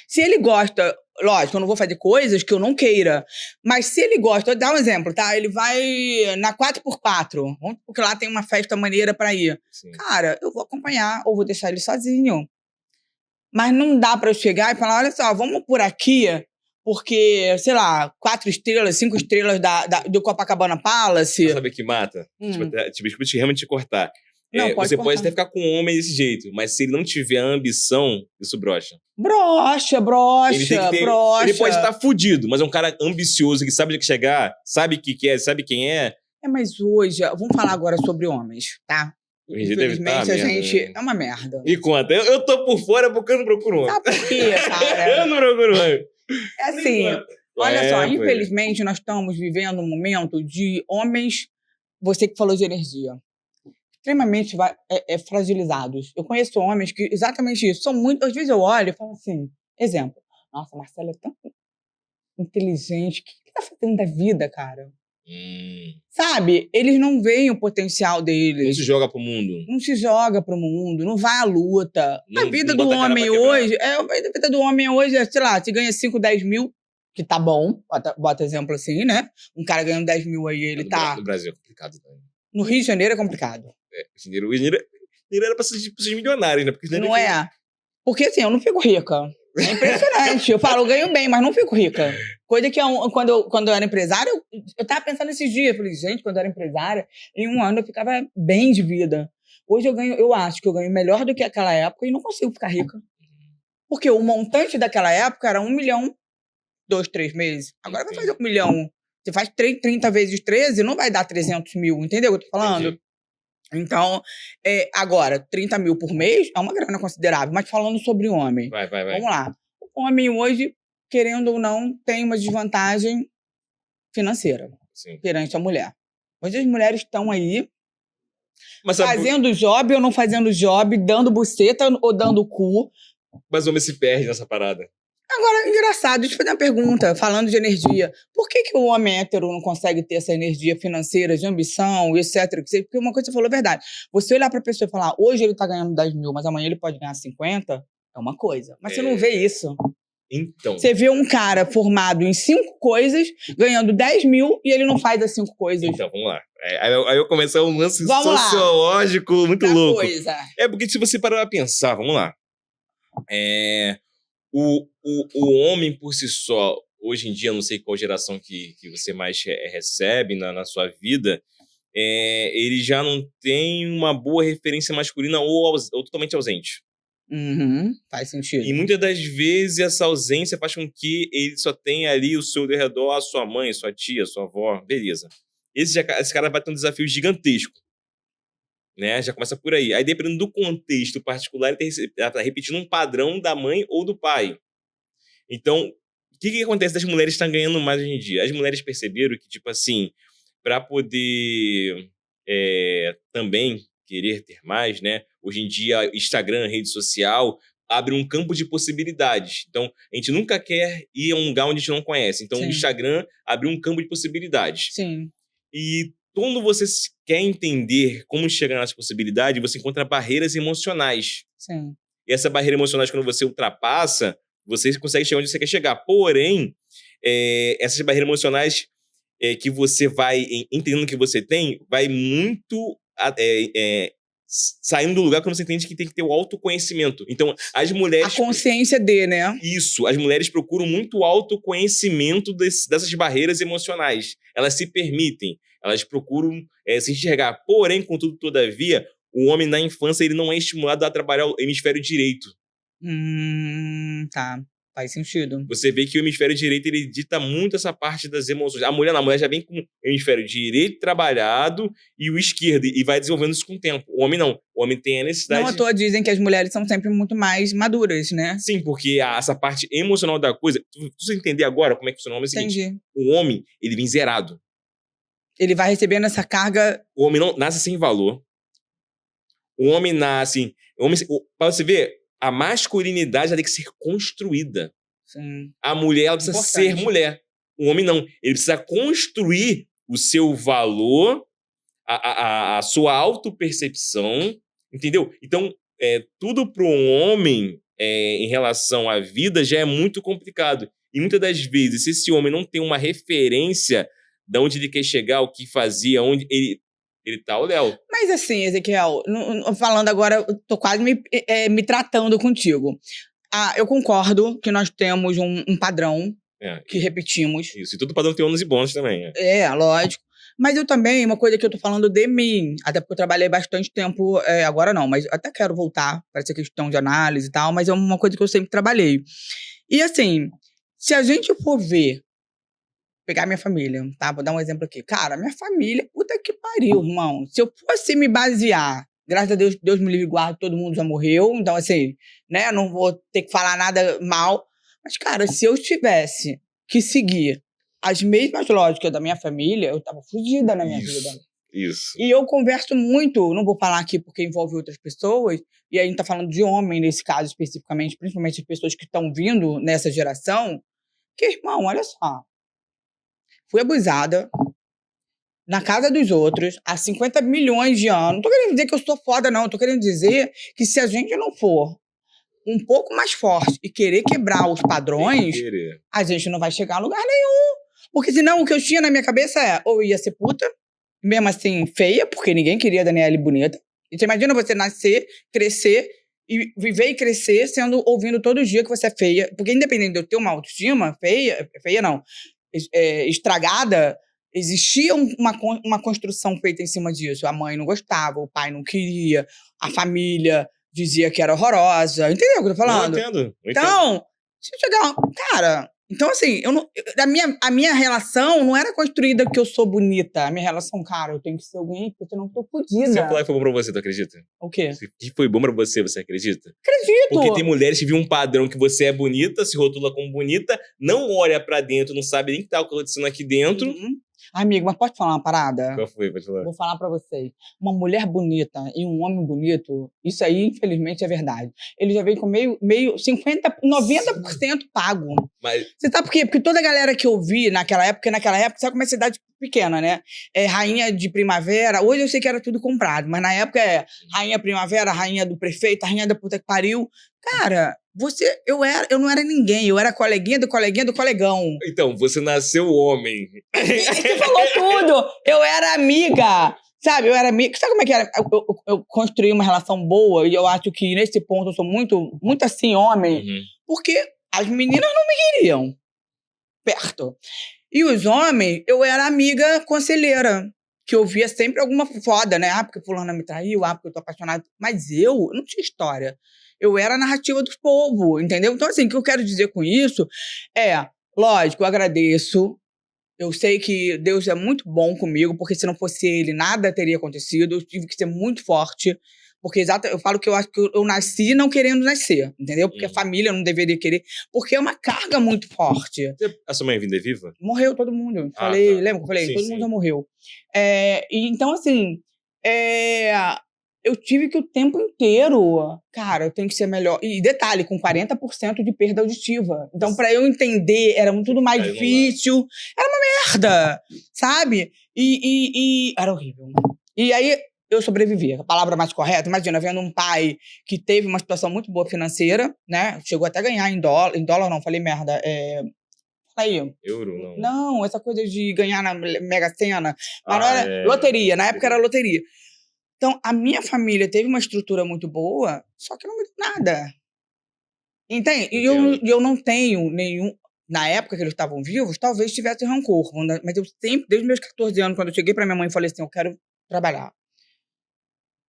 Se ele gosta, lógico, eu não vou fazer coisas que eu não queira, mas se ele gosta, vou dar um exemplo, tá? Ele vai na 4x4, porque lá tem uma festa maneira pra ir. Sim. Cara, eu vou acompanhar ou vou deixar ele sozinho. Mas não dá pra eu chegar e falar, olha só, vamos por aqui, porque, sei lá, 4 estrelas, 5 estrelas do Copacabana Palace. Sabe o que mata? Tipo, realmente te cortar. Não, você pode até ficar com um homem desse jeito, mas se ele não tiver a ambição, isso brocha. Brocha. Ele pode estar fudido, mas é um cara ambicioso, que sabe onde chegar, sabe o que quer, sabe quem é. Mas hoje, vamos falar agora sobre homens, tá? Infelizmente, a gente... É uma merda. Me conta. Eu tô por fora porque eu não procuro homem. Sabe por quê, cara? Eu não procuro homem. É assim, Olha só, infelizmente, nós estamos vivendo um momento de homens, você que falou de energia, extremamente fragilizados. Eu conheço homens que, exatamente isso, são muito... Às vezes eu olho e falo assim, exemplo, nossa, Marcelo é tão inteligente, o que ele tá fazendo da vida, cara? Sabe? Eles não veem o potencial deles. Não se joga pro mundo. Não se joga pro mundo, não vai à luta. A vida do homem hoje... A vida do homem hoje é, sei lá, se ganha 5, 10 mil, que tá bom, bota exemplo assim, né? Um cara ganhando 10 mil aí, ele tá... No Brasil é complicado também. No Rio de Janeiro é complicado. O dinheiro era pra ser de milionários, né? Porque não é? Porque assim, eu não fico rica. É impressionante. Eu falo, eu ganho bem, mas não fico rica. Coisa que quando eu era empresária, eu tava pensando esses dias. Eu falei, gente, quando eu era empresária, em um ano eu ficava bem de vida. Hoje eu acho que eu ganho melhor do que aquela época e não consigo ficar rica. Porque o montante daquela época era 1 milhão, 2, 3 meses. Agora vai fazer 1 milhão. Você faz 30 vezes 13, não vai dar 300 mil, entendeu o que eu tô falando? Entendi. Então, agora, 30 mil por mês é uma grana considerável. Mas falando sobre o homem. Vai. Vamos lá. O homem hoje, querendo ou não, tem uma desvantagem financeira. Sim. Perante a mulher. Hoje as mulheres estão aí mas fazendo job ou não fazendo job, dando buceta ou dando cu. Mas o homem se perde nessa parada. Agora, engraçado, deixa eu fazer uma pergunta, falando de energia. Por que o homem hétero não consegue ter essa energia financeira, de ambição, etc? Porque uma coisa que você falou é verdade. Você olhar pra pessoa e falar, hoje ele tá ganhando 10 mil, mas amanhã ele pode ganhar 50, é uma coisa. Mas você não vê isso. Então. Você vê um cara formado em 5 coisas, ganhando 10 mil, e ele não faz as 5 coisas. Então, vamos lá. Aí eu começo um lance sociológico muito louco. Coisa. Porque se você parar pra pensar, vamos lá. O homem por si só, hoje em dia, não sei qual geração que você mais recebe na sua vida, ele já não tem uma boa referência masculina ou totalmente ausente. Faz sentido. E muitas das vezes essa ausência faz com que ele só tenha ali ao seu redor a sua mãe, sua tia, sua avó, beleza. Esse cara vai ter um desafio gigantesco. Né? Já começa por aí. Aí, dependendo do contexto particular, ele está repetindo um padrão da mãe ou do pai. Então, o que acontece das mulheres que estão ganhando mais hoje em dia? As mulheres perceberam que, tipo assim, para poder também querer ter mais, né? Hoje em dia, Instagram, rede social, abre um campo de possibilidades. Então, a gente nunca quer ir a um lugar onde a gente não conhece. Então, o Instagram abre um campo de possibilidades. Sim. E quando você quer entender como chegar nessa possibilidade, você encontra barreiras emocionais. Sim. E essa barreira emocional, quando você ultrapassa, você consegue chegar onde você quer chegar. Porém, essas barreiras emocionais que você vai entendendo que você tem, vai muito saindo do lugar quando você entende que tem que ter o autoconhecimento. Então, as mulheres... A consciência né? Isso. As mulheres procuram muito autoconhecimento dessas barreiras emocionais. Elas se permitem. Elas procuram se enxergar. Porém, contudo, todavia, o homem na infância ele não é estimulado a trabalhar o hemisfério direito. Tá. Faz sentido. Você vê que o hemisfério direito ele dita muito essa parte das emoções. A mulher já vem com o hemisfério direito trabalhado e o esquerdo, e vai desenvolvendo isso com o tempo. O homem não. O homem tem a necessidade... Não à toa dizem que as mulheres são sempre muito mais maduras, né? Sim, porque essa parte emocional da coisa... Você entender agora como é que funciona o homem é o seguinte. Entendi. O homem, ele vem zerado. Ele vai recebendo essa carga... O homem não nasce sem valor. O homem nasce... Pra você ver, a masculinidade ela tem que ser construída. Sim. A mulher ela precisa ser mulher. O homem não. Ele precisa construir o seu valor, a sua autopercepção, entendeu? Então, tudo para um homem em relação à vida já é muito complicado. E muitas das vezes, se esse homem não tem uma referência de onde ele quer chegar, o que fazia, onde ele tá, o Léo. Mas assim, Ezequiel, falando agora, eu tô quase me tratando contigo. Eu concordo que nós temos um padrão que repetimos. Isso, e todo padrão tem ônus e bônus também. Lógico. Mas eu também, uma coisa que eu tô falando de mim, até porque eu trabalhei bastante tempo, agora não, mas até quero voltar para essa questão de análise e tal, mas é uma coisa que eu sempre trabalhei. E assim, se a gente for pegar minha família, tá? Vou dar um exemplo aqui. Cara, minha família, puta que pariu, irmão. Se eu fosse me basear, graças a Deus, Deus me livre e guarde, todo mundo já morreu, então assim, né, não vou ter que falar nada mal. Mas, cara, se eu estivesse que seguir as mesmas lógicas da minha família, eu tava fugida na minha vida. Isso. E eu converso muito, não vou falar aqui porque envolve outras pessoas, e aí a gente tá falando de homem nesse caso especificamente, principalmente as pessoas que estão vindo nessa geração, que, irmão, olha só, fui abusada na casa dos outros há 50 milhões de anos. Não tô querendo dizer que eu sou foda, não. Tô querendo dizer que se a gente não for um pouco mais forte e querer quebrar os padrões, a gente não vai chegar a lugar nenhum. Porque senão o que eu tinha na minha cabeça é, ou ia ser puta, mesmo assim feia, porque ninguém queria a Daniele bonita. E você imagina você nascer, crescer, e viver e crescer ouvindo todo dia que você é feia. Porque independente de eu ter uma autoestima feia não, estragada, existia uma construção feita em cima disso. A mãe não gostava, o pai não queria, a família dizia que era horrorosa. Entendeu o que eu tô falando? Não, eu entendo. Então, se eu chegar... Cara, então assim, a minha relação não era construída porque eu sou bonita. A minha relação, cara, eu tenho que ser alguém porque eu não tô fodida. Se eu falar que foi bom pra você, tu acredita? O quê? Que foi bom pra você acredita? Acredito! Porque tem mulheres que viam um padrão que você é bonita, se rotula como bonita, não olha pra dentro, não sabe nem o que tá acontecendo aqui dentro. Amigo, mas pode falar uma parada? Qual foi? Pode falar. Vou falar pra vocês. Uma mulher bonita e um homem bonito, isso aí, infelizmente, é verdade. Ele já vem com meio 50, 90% pago. Mas... Você sabe por quê? Porque toda a galera que eu vi naquela época, sabe como é cidade pequena, né? Rainha de primavera, hoje eu sei que era tudo comprado, mas na época rainha primavera, rainha do prefeito, rainha da puta que pariu. Cara, eu não era ninguém, eu era coleguinha do colegão. Então, você nasceu homem. Você falou tudo! Eu era amiga! Sabe, eu era amiga. Sabe como é que era? Eu construí uma relação boa e eu acho que nesse ponto eu sou muito, muito assim, homem, porque as meninas não me queriam perto. E os homens, eu era amiga conselheira, que eu via sempre alguma foda, né? Porque fulana me traiu, porque eu tô apaixonada. Mas eu não tinha história. Eu era a narrativa do povo, entendeu? Então, assim, o que eu quero dizer com isso lógico, eu agradeço. Eu sei que Deus é muito bom comigo, porque se não fosse Ele, nada teria acontecido. Eu tive que ser muito forte. Porque eu falo que eu acho que eu nasci não querendo nascer, entendeu? Porque a família não deveria querer. Porque é uma carga muito forte. A sua mãe ainda é viva? Morreu todo mundo. Tá. Lembra que eu falei? Sim, todo mundo já morreu. E então, assim, eu tive que o tempo inteiro, cara, eu tenho que ser melhor. E detalhe, com 40% de perda auditiva. Então, pra eu entender, era tudo mais difícil. Era uma merda, sabe? E era horrível. E aí, eu sobrevivi. A palavra mais correta, imagina, vendo um pai que teve uma situação muito boa financeira, né? Chegou até a ganhar em dólar. Em dólar não, falei merda. Aí. Euro, não. Não, essa coisa de ganhar na Mega Sena. Mas não era loteria, na época era loteria. Então, a minha família teve uma estrutura muito boa, só que não me deu nada. Entende? E eu não tenho nenhum... Na época que eles estavam vivos, talvez tivesse rancor. Mas eu sempre, desde meus 14 anos, quando eu cheguei pra minha mãe e falei assim, eu quero trabalhar.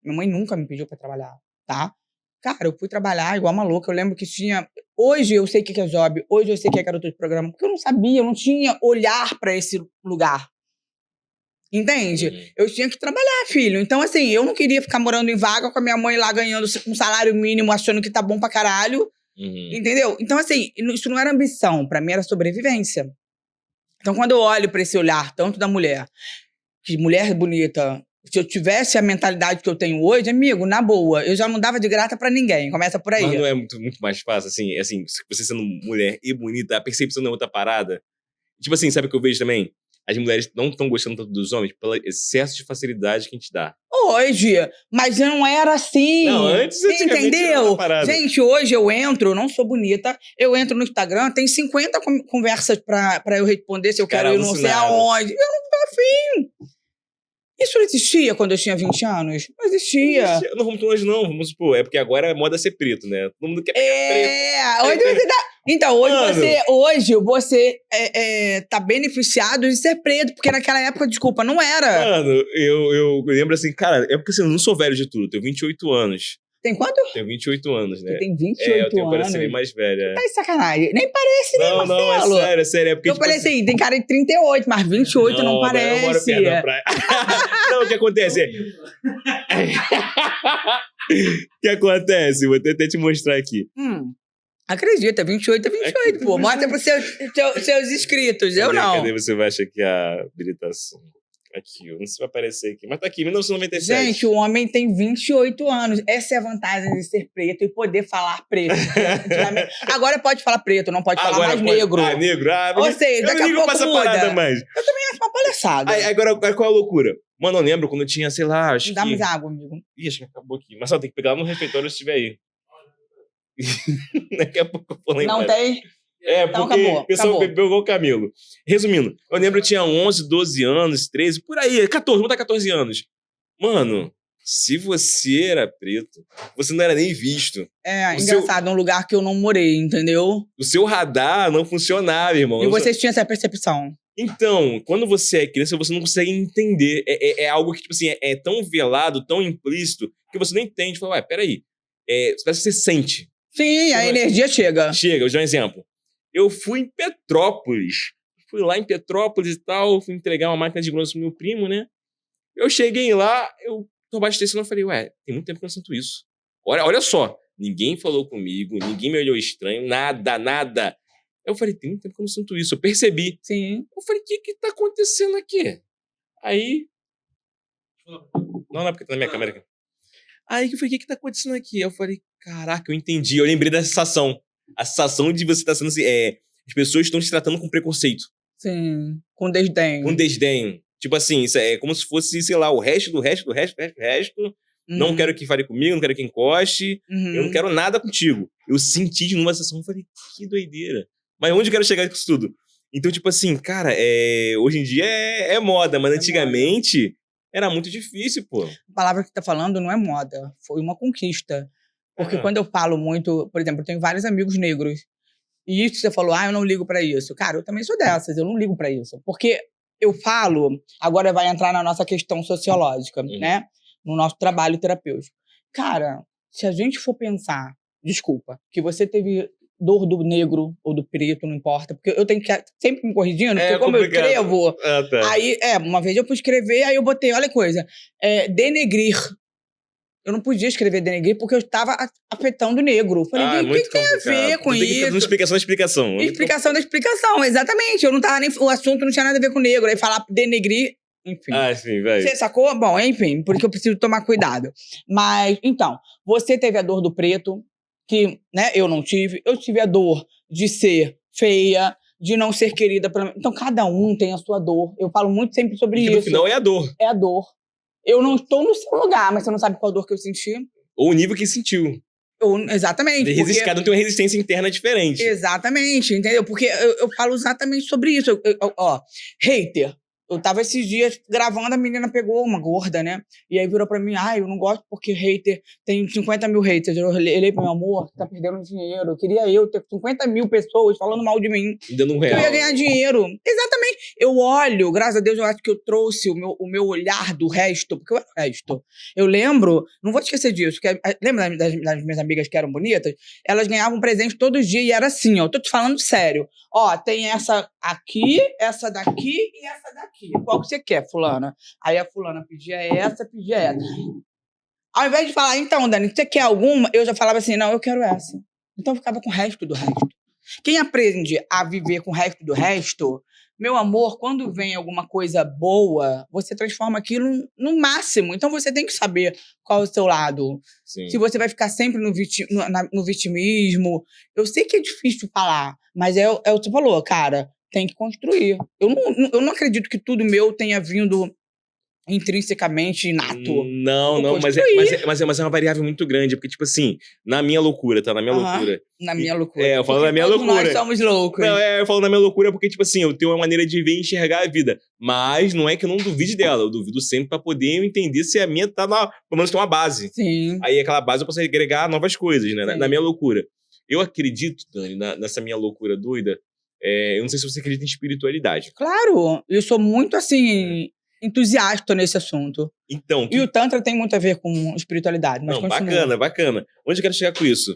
Minha mãe nunca me pediu pra trabalhar, tá? Cara, eu fui trabalhar igual uma louca. Eu lembro que tinha... Hoje eu sei o que é job, hoje eu sei o que é garoto de programa, porque eu não sabia, eu não tinha olhar pra esse lugar. Entende? Eu tinha que trabalhar, filho. Então, assim, eu não queria ficar morando em vaga com a minha mãe lá ganhando um salário mínimo, achando que tá bom pra caralho. Entendeu? Então, assim, isso não era ambição. Pra mim, era sobrevivência. Então, quando eu olho pra esse olhar, tanto da mulher, que mulher você se eu tivesse a mentalidade que eu tenho hoje, amigo, na boa, eu já não dava de graça pra ninguém. Começa por aí. Mas não é muito mais fácil, assim, você sendo mulher e bonita, a percepção não é outra parada? Tipo assim, sabe o que eu vejo também? As mulheres não estão gostando tanto dos homens pelo excesso de facilidade que a gente dá. Hoje, mas não era assim. Não, antes entendeu? Gente, hoje eu não sou bonita, eu entro no Instagram, tem 50 conversas pra eu responder se eu quero ir não sei aonde. Eu não tô afim. Isso não existia quando eu tinha 20 anos? Não existia. Não vamos tão longe, não. Vamos supor, é porque agora é moda ser preto, né? Todo mundo quer pegar preto. Hoje você dá... Então, hoje você tá beneficiado de ser preto, porque naquela época, desculpa, não era. Mano, eu lembro assim, cara, é porque assim, eu não sou velho de tudo, eu tenho 28 anos. Tem quanto? Tenho 28 anos, né? Você tem 28 anos? Eu tenho parecer bem mais velha. Tá de sacanagem. Nem parece, né, Marcelo? Não, é sério. É porque, eu falei assim, tem cara de 38, mas 28 não parece. Eu moro perto da praia. Não, o que acontece? O que acontece? Vou até te mostrar aqui. Acredita, 28 é 28, pô. Mostra pros seus inscritos, eu não. Cadê você vai achar que a habilitação? Aqui, eu não sei se vai aparecer aqui, mas tá aqui, 1997. Gente, o homem tem 28 anos. Essa é a vantagem de ser preto e poder falar preto. Agora pode falar preto, não pode falar mais negro. Ah, negro? Ou seja, daqui a pouco muda. Mais. Eu também acho uma palhaçada. Agora, qual a loucura? Mano, eu lembro quando eu tinha, sei lá, acho que... Dá mais água, amigo. Ih, acho que acabou aqui. Mas só tem que pegar lá no refeitório se estiver aí. Daqui a pouco eu vou lembrar. Não tem? Então, porque o pessoal bebeu igual o Camilo. Resumindo, eu lembro que eu tinha 11, 12 anos, 13, por aí, 14, vou dar 14 anos. Mano, se você era preto, você não era nem visto. Engraçado, um lugar que eu não morei, entendeu? O seu radar não funcionava, irmão. E vocês tinham essa percepção? Então, quando você é criança, você não consegue entender. É algo que, tipo assim, é tão velado, tão implícito, que você não entende. Fala, peraí. Você sente. Sim, a energia chega. Chega, eu vou dar um exemplo. Eu fui em Petrópolis. Fui lá em Petrópolis e tal, fui entregar uma máquina de bronze pro meu primo, né? Eu cheguei lá, eu tô abastecendo, eu falei, tem muito tempo que eu não sinto isso. Olha só, ninguém falou comigo, ninguém me olhou estranho, nada. Eu falei, tem muito tempo que eu não sinto isso. Eu percebi. Sim. Eu falei, o que tá acontecendo aqui? Aí... Não, porque tá na minha câmera aqui. Aí eu falei, o que tá acontecendo aqui? Eu falei, caraca, eu entendi. Eu lembrei da sensação. A sensação de você estar sendo assim, as pessoas estão te tratando com preconceito. Sim, com desdém. Com desdém. Tipo assim, isso é como se fosse, sei lá, o resto do resto. Não quero que fale comigo, não quero que encoste. Eu não quero nada contigo. Eu senti de novo a sensação, eu falei, que doideira. Mas onde eu quero chegar com isso tudo? Então, tipo assim, cara, hoje em dia é moda, mas antigamente era muito difícil, pô. A palavra que você tá falando não é moda, foi uma conquista. Porque quando eu falo muito, por exemplo, eu tenho vários amigos negros. E isso que você falou, eu não ligo pra isso. Cara, eu também sou dessas, eu não ligo pra isso. Porque eu falo, agora vai entrar na nossa questão sociológica, né? No nosso trabalho terapêutico. Cara, se a gente for pensar, desculpa, que você teve dor do negro ou do preto, não importa, porque eu tenho que sempre me corrigindo, porque como complicado. Eu escrevo, tá. Aí, uma vez eu fui escrever, aí eu botei, olha a coisa, denegrir. Eu não podia escrever denegrir porque eu estava afetando o negro. Eu falei, o que tem a ver com isso? Tem explicação da explicação. Explicação da explicação, exatamente. Eu não tava nem, o assunto não tinha nada a ver com negro. Aí falar denegrir, enfim. Sim, vai. Você sacou? Bom, enfim, porque eu preciso tomar cuidado. Mas, então, você teve a dor do preto, que, né, eu não tive. Eu tive a dor de ser feia, de não ser querida. Então, cada um tem a sua dor. Eu falo muito sempre sobre isso. No final é a dor. É a dor. Eu não estou no seu lugar, mas você não sabe qual dor que eu senti. Ou o nível que sentiu. Exatamente. Cada um tem uma resistência interna diferente. Exatamente, entendeu? Porque eu falo exatamente sobre isso. Hater. Eu tava esses dias gravando, a menina pegou uma gorda, né? E aí virou pra mim, eu não gosto porque hater, tem 50 mil haters. Eu olhei pro meu amor, tá perdendo dinheiro. Eu queria ter 50 mil pessoas falando mal de mim. Dando um real. Eu ia ganhar dinheiro. Exatamente. Eu olho, graças a Deus, eu acho que eu trouxe o meu olhar do resto, porque eu era o resto. Eu lembro, não vou te esquecer disso, que lembra das minhas amigas que eram bonitas? Elas ganhavam presente todos os dias e era assim, eu tô te falando sério. Tem essa aqui, essa daqui e essa daqui. Qual que você quer, fulana? Aí a fulana pedia essa. Ao invés de falar, então, Dani, você quer alguma? Eu já falava assim, não, eu quero essa. Então eu ficava com o resto do resto. Quem aprende a viver com o resto do resto, meu amor, quando vem alguma coisa boa, você transforma aquilo no máximo. Então você tem que saber qual é o seu lado. Sim. Se você vai ficar sempre no vitimismo. Eu sei que é difícil falar, mas é o que você falou, cara. Tem que construir. Eu não acredito que tudo meu tenha vindo intrinsecamente inato. Não, mas é uma variável muito grande, porque, tipo assim, na minha loucura, tá? Na minha loucura. Na minha loucura. Eu falo na minha loucura. Nós somos loucos. Não, eu falo na minha loucura porque, tipo assim, eu tenho uma maneira de ver e enxergar a vida. Mas não é que eu não duvide dela, eu duvido sempre pra poder entender se a minha tá pelo menos tem uma base. Sim. Aí aquela base eu posso agregar novas coisas, né? Na minha loucura. Eu acredito, Dani, nessa minha loucura doida, eu não sei se você acredita em espiritualidade. Claro, eu sou muito, assim, entusiasta nesse assunto. Então, E o Tantra tem muito a ver com espiritualidade. Mas bacana. Onde eu quero chegar com isso?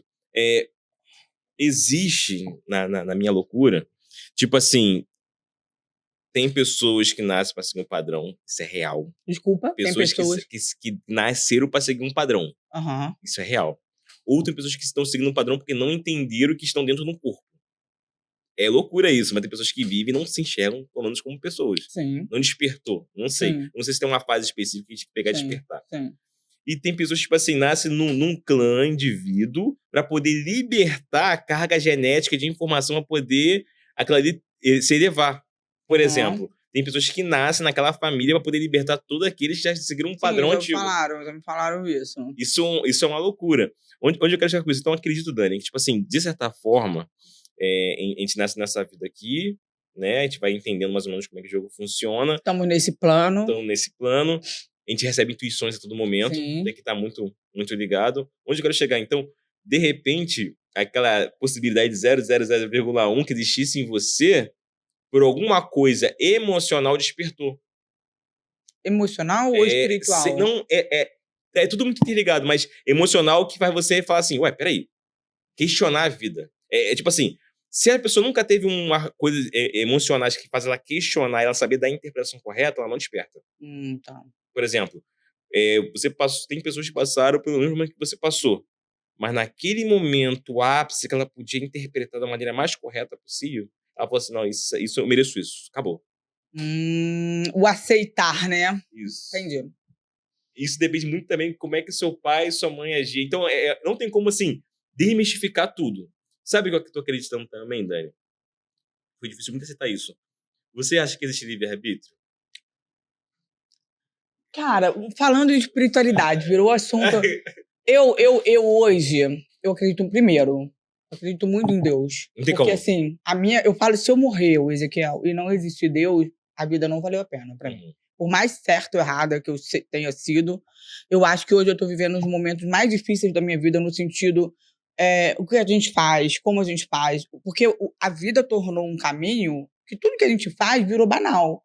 Existe, na minha loucura, tipo assim, tem pessoas que nascem pra seguir um padrão, isso é real. Desculpa, tem pessoas que nasceram pra seguir um padrão. Uhum. Isso é real. ou tem pessoas que estão seguindo um padrão porque não entenderam que estão dentro de um corpo. É loucura isso, mas tem pessoas que vivem e não se enxergam, pelo menos, como pessoas. Sim. Não despertou, não sei. Sim. Não sei se tem uma fase específica que a gente tem que pegar e Sim. despertar. Sim. E tem pessoas que, tipo assim, nascem num clã, indivíduo, pra poder libertar a carga genética de informação pra poder aquela ali se elevar. Por exemplo, tem pessoas que nascem naquela família pra poder libertar todos aqueles que já seguiram um padrão antigo. Já me falaram isso. Isso é uma loucura. Onde eu quero chegar com isso? Então, eu acredito, Dani, que, tipo assim, de certa forma, a gente nasce nessa vida aqui, né? A gente vai entendendo mais ou menos como é que o jogo funciona. Estamos nesse plano. A gente recebe intuições a todo momento. Sim. Tem que estar muito, muito ligado. Onde eu quero chegar? Então, de repente, aquela possibilidade de 0,00,1 que existisse em você, por alguma coisa emocional, despertou. Emocional ou espiritual? Não, é tudo muito interligado, mas emocional que faz você falar assim, ué, peraí, questionar a vida. Tipo assim, se a pessoa nunca teve uma coisa emocionais que faz ela questionar, ela saber dar a interpretação correta, ela não desperta. Tá. Por exemplo, tem pessoas que passaram pelo mesmo momento que você passou, mas naquele momento, o ápice que ela podia interpretar da maneira mais correta possível, ela falou assim, não, isso eu mereço isso, acabou. O aceitar, né? Isso. Entendi. Isso depende muito também de como é que seu pai e sua mãe agiam. Então, não tem como, assim, desmistificar tudo. Sabe o que eu tô acreditando também, Dani? Foi difícil muito aceitar isso. Você acha que existe livre-arbítrio? Cara, falando de espiritualidade, virou assunto. Eu hoje, eu acredito primeiro. Eu acredito muito em Deus. Não tem porque, como. assim, eu falo, se eu morrer, Ezequiel, e não existir Deus, a vida não valeu a pena pra mim. Por mais certo ou errada que eu tenha sido, eu acho que hoje eu tô vivendo os momentos mais difíceis da minha vida no sentido o que a gente faz, como a gente faz. Porque a vida tornou um caminho que tudo que a gente faz virou banal.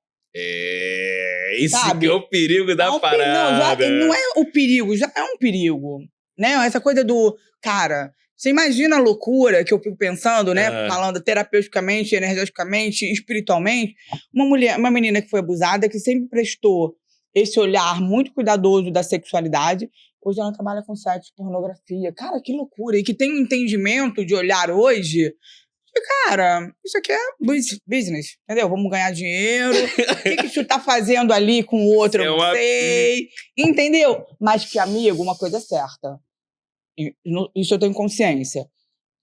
Esse Sabe? que é o perigo da parada. Não é o perigo, já é um perigo. Né? Essa coisa do... Cara, você imagina a loucura que eu fico pensando, né? Falando terapeuticamente, energeticamente, espiritualmente. Uma menina que foi abusada, que sempre prestou esse olhar muito cuidadoso da sexualidade. Hoje ela trabalha com sexo, pornografia. Cara, que loucura. E que tem um entendimento de olhar hoje... Cara, isso aqui é business, entendeu? Vamos ganhar dinheiro. O que tu tá fazendo ali com o outro? Eu não sei. Entendeu? Mas que, amigo, uma coisa é certa. Isso eu tenho consciência.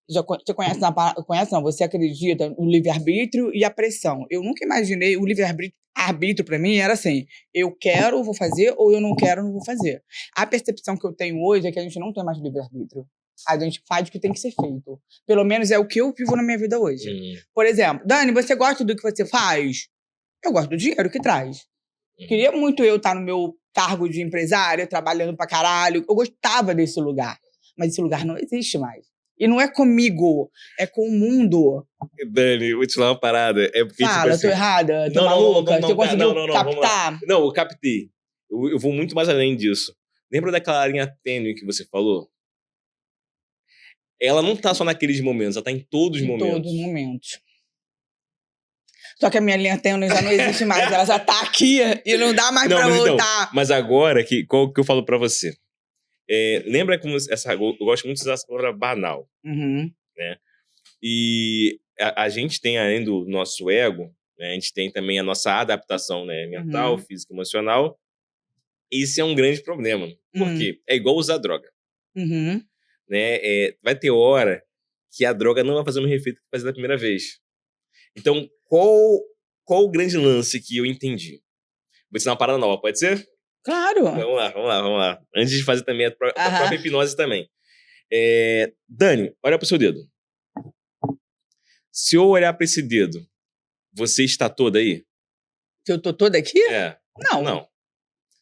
Você conhece, não, você acredita no livre-arbítrio e a pressão. Eu nunca imaginei, o livre-arbítrio pra mim era assim, eu quero, vou fazer, ou eu não quero, não vou fazer. A percepção que eu tenho hoje é que a gente não tem mais livre-arbítrio. A gente faz o que tem que ser feito. Pelo menos é o que eu vivo na minha vida hoje. Por exemplo, Dani, você gosta do que você faz? Eu gosto do dinheiro que traz. Queria muito eu estar no meu cargo de empresária, trabalhando pra caralho. Eu gostava desse lugar. Mas esse lugar não existe mais. E não é comigo, é com o mundo. Dani, eu vou te falar uma parada. É porque, Fala, tipo assim, tô errada? Tô maluca? Você conseguiu captar? Não, eu captei. Eu vou muito mais além disso. Lembra daquela linha tênue que você falou? Ela não tá só naqueles momentos, ela tá em todos os momentos. Em todos os momentos. Só que a minha linha tênue já não existe mais, ela já tá aqui e não dá mais pra voltar. Então, mas agora, qual que eu falo pra você? Lembra como eu gosto muito dessa palavra banal, né? E a gente tem, além do nosso ego, né, a gente tem também a nossa adaptação, né, mental, física, emocional. Isso é um grande problema. Por quê? É igual usar droga. Né? Vai ter hora que a droga não vai fazer o mesmo efeito que fazer da primeira vez. Então, qual o grande lance que eu entendi? Vou ensinar uma parada nova, pode ser? Claro! Vamos lá. Antes de fazer também a própria hipnose também. Dani, olha pro seu dedo. Se eu olhar pra esse dedo, você está toda aí? Se eu tô toda aqui? Não.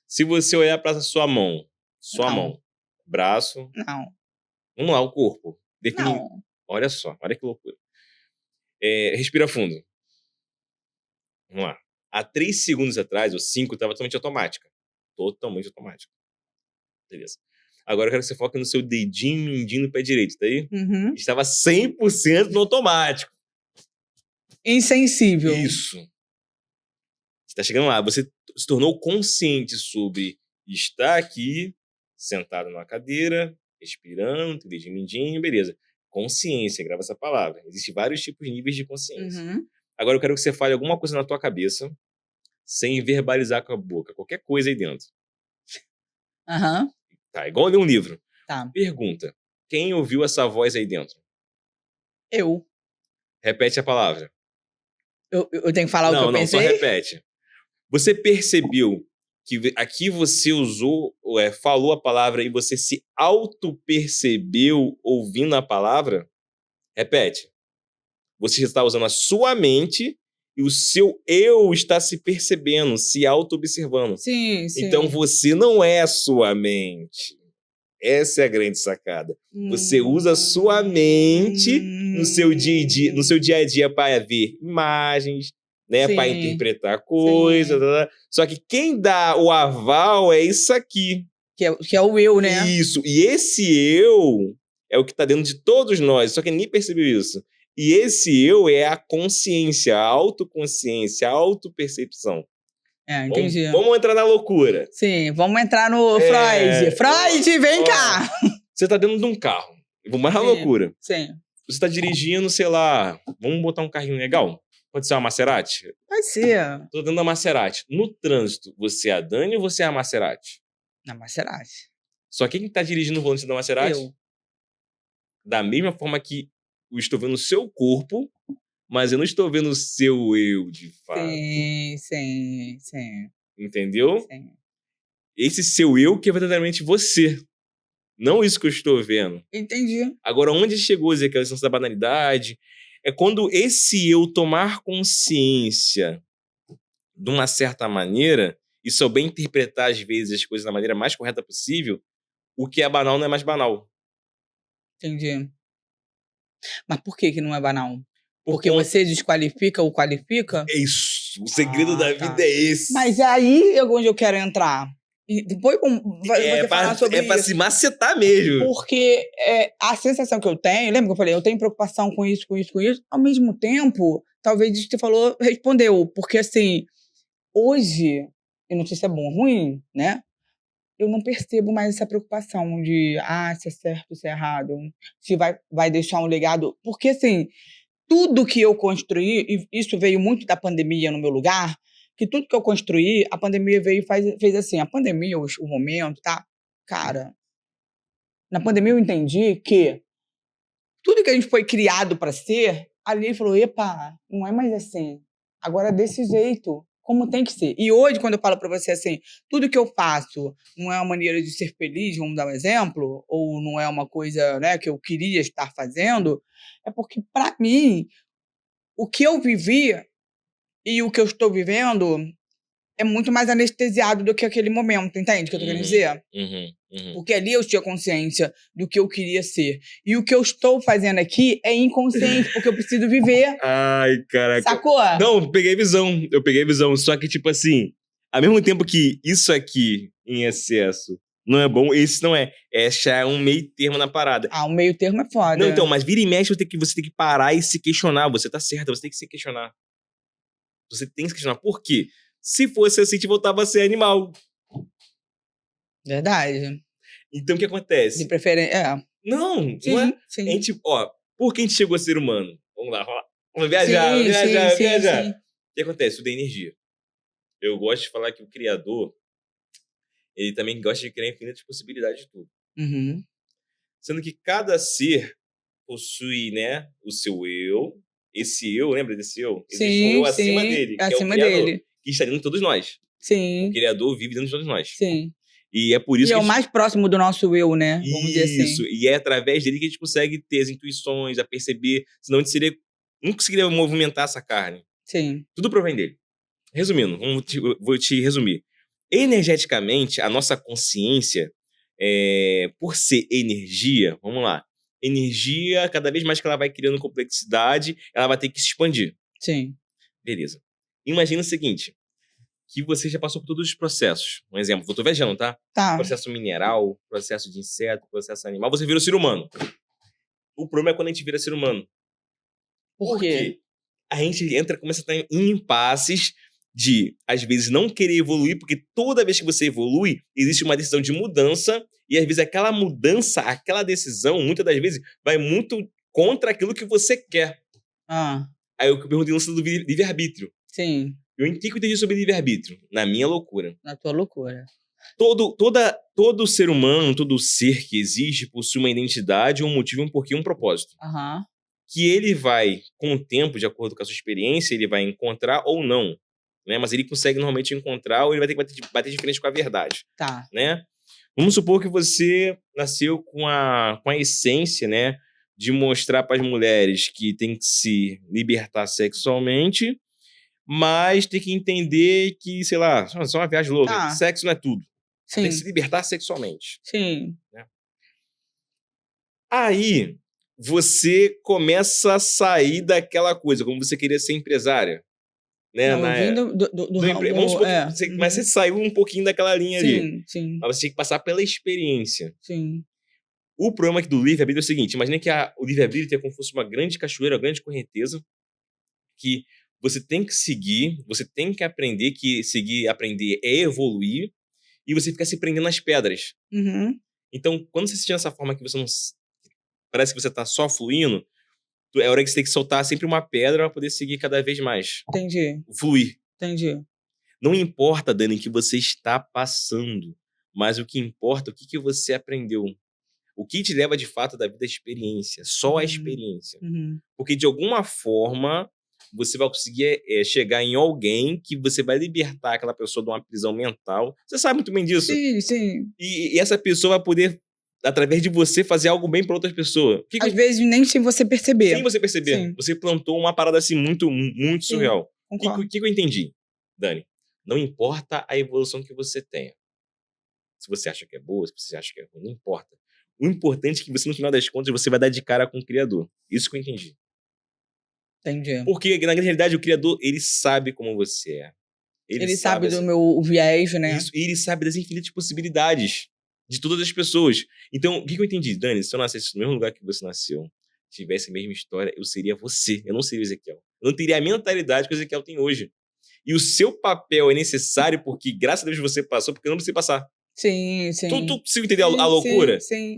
Se você olhar pra sua mão, mão, braço... Não. Vamos lá, o corpo. Não. Olha só, olha que loucura. Respira fundo. Vamos lá. Há 3 segundos atrás, ou 5, estava totalmente automática. Totalmente automática. Beleza. Agora eu quero que você foque no seu dedinho mindinho no pé direito, tá aí? Estava 100% no automático. Insensível. Isso. Você tá chegando lá. Você se tornou consciente sobre estar aqui, sentado numa cadeira, Respirando, mindinho, beleza. Consciência, grava essa palavra. Existem vários tipos de níveis de consciência. Uhum. Agora eu quero que você fale alguma coisa na tua cabeça, sem verbalizar com a boca. Qualquer coisa aí dentro. Aham. Tá, igual ler um livro. Tá. Pergunta. Quem ouviu essa voz aí dentro? Eu. Repete a palavra. Eu tenho que falar o que eu pensei? Não, só repete. Você percebeu que aqui você usou, falou a palavra e você se auto-percebeu ouvindo a palavra? Repete. Você está usando a sua mente e o seu eu está se percebendo, se auto-observando. Sim, sim. Então você não é a sua mente. Essa é a grande sacada. Você usa a sua mente no seu dia a dia para ver imagens, né, para interpretar coisas. Só que quem dá o aval é isso aqui. Que é o eu, né? Isso. E esse eu é o que está dentro de todos nós, só que ninguém percebeu isso. E esse eu é a consciência, a autoconsciência, a autopercepção. Entendi. Vamos entrar na loucura. Sim, vamos entrar no Freud. Freud, vem cá! Você tá dentro de um carro. Vamos mais na loucura. Sim. Você tá dirigindo, sei lá, vamos botar um carrinho legal? Pode ser uma Maserati? Pode ser. Tô dentro da Maserati. No trânsito, você é a Dani ou você é a Maserati? Na Maserati. Só quem tá dirigindo o volante da Maserati? Eu. Da mesma forma que eu estou vendo o seu corpo, mas eu não estou vendo o seu eu, de fato. Sim. Entendeu? Sim. Esse seu eu que é verdadeiramente você. Não isso que eu estou vendo. Entendi. Agora, onde chegou, Zé, que é a essência da banalidade, é quando esse eu tomar consciência de uma certa maneira e souber interpretar, às vezes, as coisas da maneira mais correta possível, o que é banal não é mais banal. Entendi. Mas por que não é banal? Porque você desqualifica ou qualifica? É isso. O segredo da vida é esse. Mas aí é onde eu quero entrar. E depois é pra se macetar mesmo. Porque a sensação que eu tenho, lembra que eu falei, eu tenho preocupação com isso, ao mesmo tempo, talvez isso que você falou respondeu. Porque assim, hoje, eu não sei se é bom ou ruim, né? Eu não percebo mais essa preocupação de, se é certo, se é errado, se vai deixar um legado. Porque assim, tudo que eu construí, e isso veio muito da pandemia no meu lugar, que tudo que eu construí, a pandemia veio e fez assim, a pandemia, o momento, tá? Cara, na pandemia eu entendi que tudo que a gente foi criado para ser, ali falou, epa, não é mais assim. Agora é desse jeito, como tem que ser. E hoje, quando eu falo para você assim, tudo que eu faço não é uma maneira de ser feliz, vamos dar um exemplo, ou não é uma coisa, né, que eu queria estar fazendo, é porque, para mim, o que eu vivi e o que eu estou vivendo é muito mais anestesiado do que aquele momento, entende o que eu tô querendo dizer? Porque ali eu tinha consciência do que eu queria ser. E o que eu estou fazendo aqui é inconsciente, porque eu preciso viver. Ai, caraca. Sacou? Não, eu peguei visão. Só que, tipo assim, ao mesmo tempo que isso aqui, em excesso, não é bom, esse não é. É achar um meio termo na parada. Um meio termo é foda. Não, então, mas vira e mexe, você tem que parar e se questionar. Você tá certa, você tem que se questionar. Você tem que se questionar. Por quê? Se fosse assim, te voltava a ser animal. Verdade. Então, o que acontece? De preferência, Não, sim, não é? Sim. A gente, por que a gente chegou a ser humano? Vamos lá, vamos viajar. Sim. O que acontece? Tudo é energia. Eu gosto de falar que o Criador, ele também gosta de criar infinitas possibilidades de tudo. Sendo que cada ser possui, né, o seu eu. Esse eu, lembra desse eu? Existe um eu acima dele, que acima é o Criador, dele. que está dentro de todos nós. Sim. O Criador vive dentro de todos nós. Sim. E é por isso que é o mais próximo do nosso eu, né? Vamos dizer assim. Isso, e é através dele que a gente consegue ter as intuições, a perceber, senão a gente não conseguiria movimentar essa carne. Sim. Tudo provém dele. Resumindo, vou te resumir. Energeticamente, a nossa consciência, por ser energia, vamos lá, energia, cada vez mais que ela vai criando complexidade, ela vai ter que se expandir. Sim. Beleza. Imagina o seguinte, que você já passou por todos os processos. Um exemplo, eu tô viajando, tá? Processo mineral, processo de inseto, processo animal, você vira o ser humano. O problema é quando a gente vira ser humano. Por quê? A gente começa a estar em impasses de, às vezes, não querer evoluir, porque toda vez que você evolui, existe uma decisão de mudança E às vezes aquela mudança, aquela decisão, muitas das vezes, vai muito contra aquilo que você quer. Aí eu perguntei no lance do livre-arbítrio. Sim. O que eu entendi sobre livre-arbítrio? Na minha loucura. Na tua loucura. Todo ser humano, todo ser que existe, possui uma identidade, um motivo, um porquê, um propósito. Que ele vai, com o tempo, de acordo com a sua experiência, ele vai encontrar ou não. Né? Mas ele consegue normalmente encontrar ou ele vai ter que bater de frente com a verdade. Tá. Né? Vamos supor que você nasceu com a essência, né, de mostrar para as mulheres que tem que se libertar sexualmente, mas tem que entender que, sei lá, só uma viagem louca. Tá. Sexo não é tudo. Sim. Tem que se libertar sexualmente. Sim. Né? Aí, você começa a sair daquela coisa, como você queria ser empresária. Né? Vamos supor que você, mas você saiu um pouquinho daquela linha ali. Sim. Mas você tinha que passar pela experiência. Sim. O problema aqui do livre-arbítrio é o seguinte, imagina que o livre-arbítrio é como se fosse uma grande cachoeira, uma grande correnteza, que você tem que seguir, você tem que aprender, que seguir, aprender é evoluir, e você fica se prendendo nas pedras. Então, quando você se sente dessa forma que você não... Parece que você tá só fluindo, é hora que você tem que soltar sempre uma pedra para poder seguir cada vez mais. Entendi. Fluir. Entendi. Não importa, Dani, o que você está passando, mas o que importa é o que você aprendeu. O que te leva, de fato, da vida é a experiência. Só a experiência. Porque, de alguma forma, você vai conseguir chegar em alguém que você vai libertar aquela pessoa de uma prisão mental. Você sabe muito bem disso. Sim. E essa pessoa vai poder, através de você, fazer algo bem para outras pessoas. Às vezes, nem sem você perceber. Sem você perceber. Sim. Você plantou uma parada assim muito surreal. O que eu entendi, Dani? Não importa a evolução que você tenha. Se você acha que é boa, se você acha que é ruim, não importa. O importante é que você, no final das contas, você vai dar de cara com o Criador. Isso que eu entendi. Entendi. Porque, na realidade, o Criador, ele sabe como você é. Ele sabe do meu viés, né? Isso, e ele sabe das infinitas possibilidades de todas as pessoas. Então, o que eu entendi? Dani, se eu nascesse no mesmo lugar que você nasceu, tivesse a mesma história, eu seria você. Eu não seria o Ezequiel. Eu não teria a mentalidade que o Ezequiel tem hoje. E o seu papel é necessário porque, graças a Deus, você passou, porque eu não precisei passar. Sim. Tu conseguiu entender a loucura? Sim.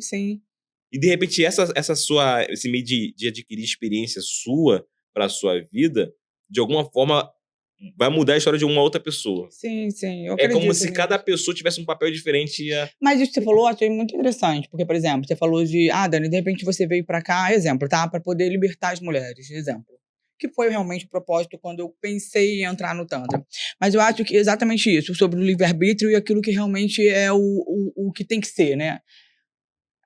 E, de repente, esse meio de adquirir experiência sua para a sua vida, de alguma forma, vai mudar a história de uma outra pessoa. Sim, eu acredito. É como se cada pessoa tivesse um papel diferente. Mas isso que você falou, eu achei muito interessante. Porque, por exemplo, você falou de... Dani, de repente você veio pra cá, exemplo, tá? Pra poder libertar as mulheres, exemplo. Que foi realmente o propósito quando eu pensei em entrar no Tantra. Mas eu acho que exatamente isso, sobre o livre-arbítrio e aquilo que realmente é o que tem que ser, né?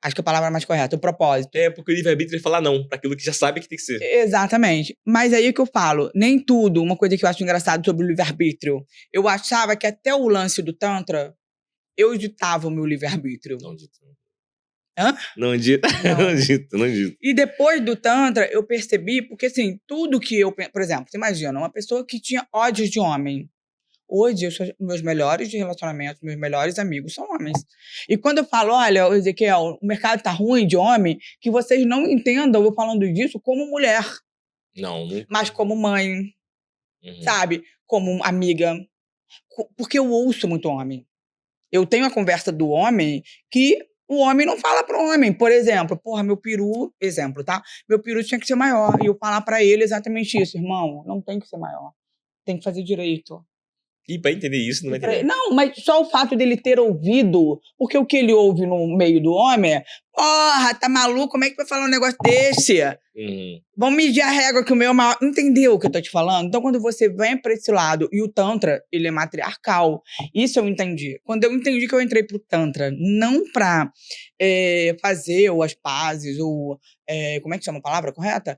Acho que a palavra é mais correta, o propósito. É, porque o livre-arbítrio fala não, para aquilo que já sabe que tem que ser. Exatamente. Mas aí que eu falo, nem tudo, uma coisa que eu acho engraçado sobre o livre-arbítrio, eu achava que até o lance do Tantra, eu ditava o meu livre-arbítrio. Não dito. Não dito. E depois do Tantra, eu percebi, porque assim, tudo que eu... Por exemplo, você imagina, uma pessoa que tinha ódio de homem. Hoje, meus melhores relacionamentos, meus melhores amigos são homens. E quando eu falo, olha, Ezequiel, o mercado tá ruim de homem, que vocês não entendam eu falando disso como mulher. Não. Mas como mãe, sabe? Como amiga. Porque eu ouço muito homem. Eu tenho a conversa do homem que o homem não fala pro homem. Por exemplo, meu peru, exemplo, tá? Meu peru tinha que ser maior. E eu falar pra ele exatamente isso, irmão, não tem que ser maior. Tem que fazer direito. E pra entender isso, não vai entender. Não, mas só o fato dele ter ouvido, porque o que ele ouve no meio do homem é, porra, tá maluco? Como é que vai falar um negócio desse? Vamos medir a régua que o meu é maior. Entendeu o que eu tô te falando? Então, quando você vem pra esse lado, e o Tantra, ele é matriarcal, isso eu entendi. Quando eu entendi que eu entrei pro Tantra, não pra fazer ou as pazes, ou, como é que chama a palavra correta?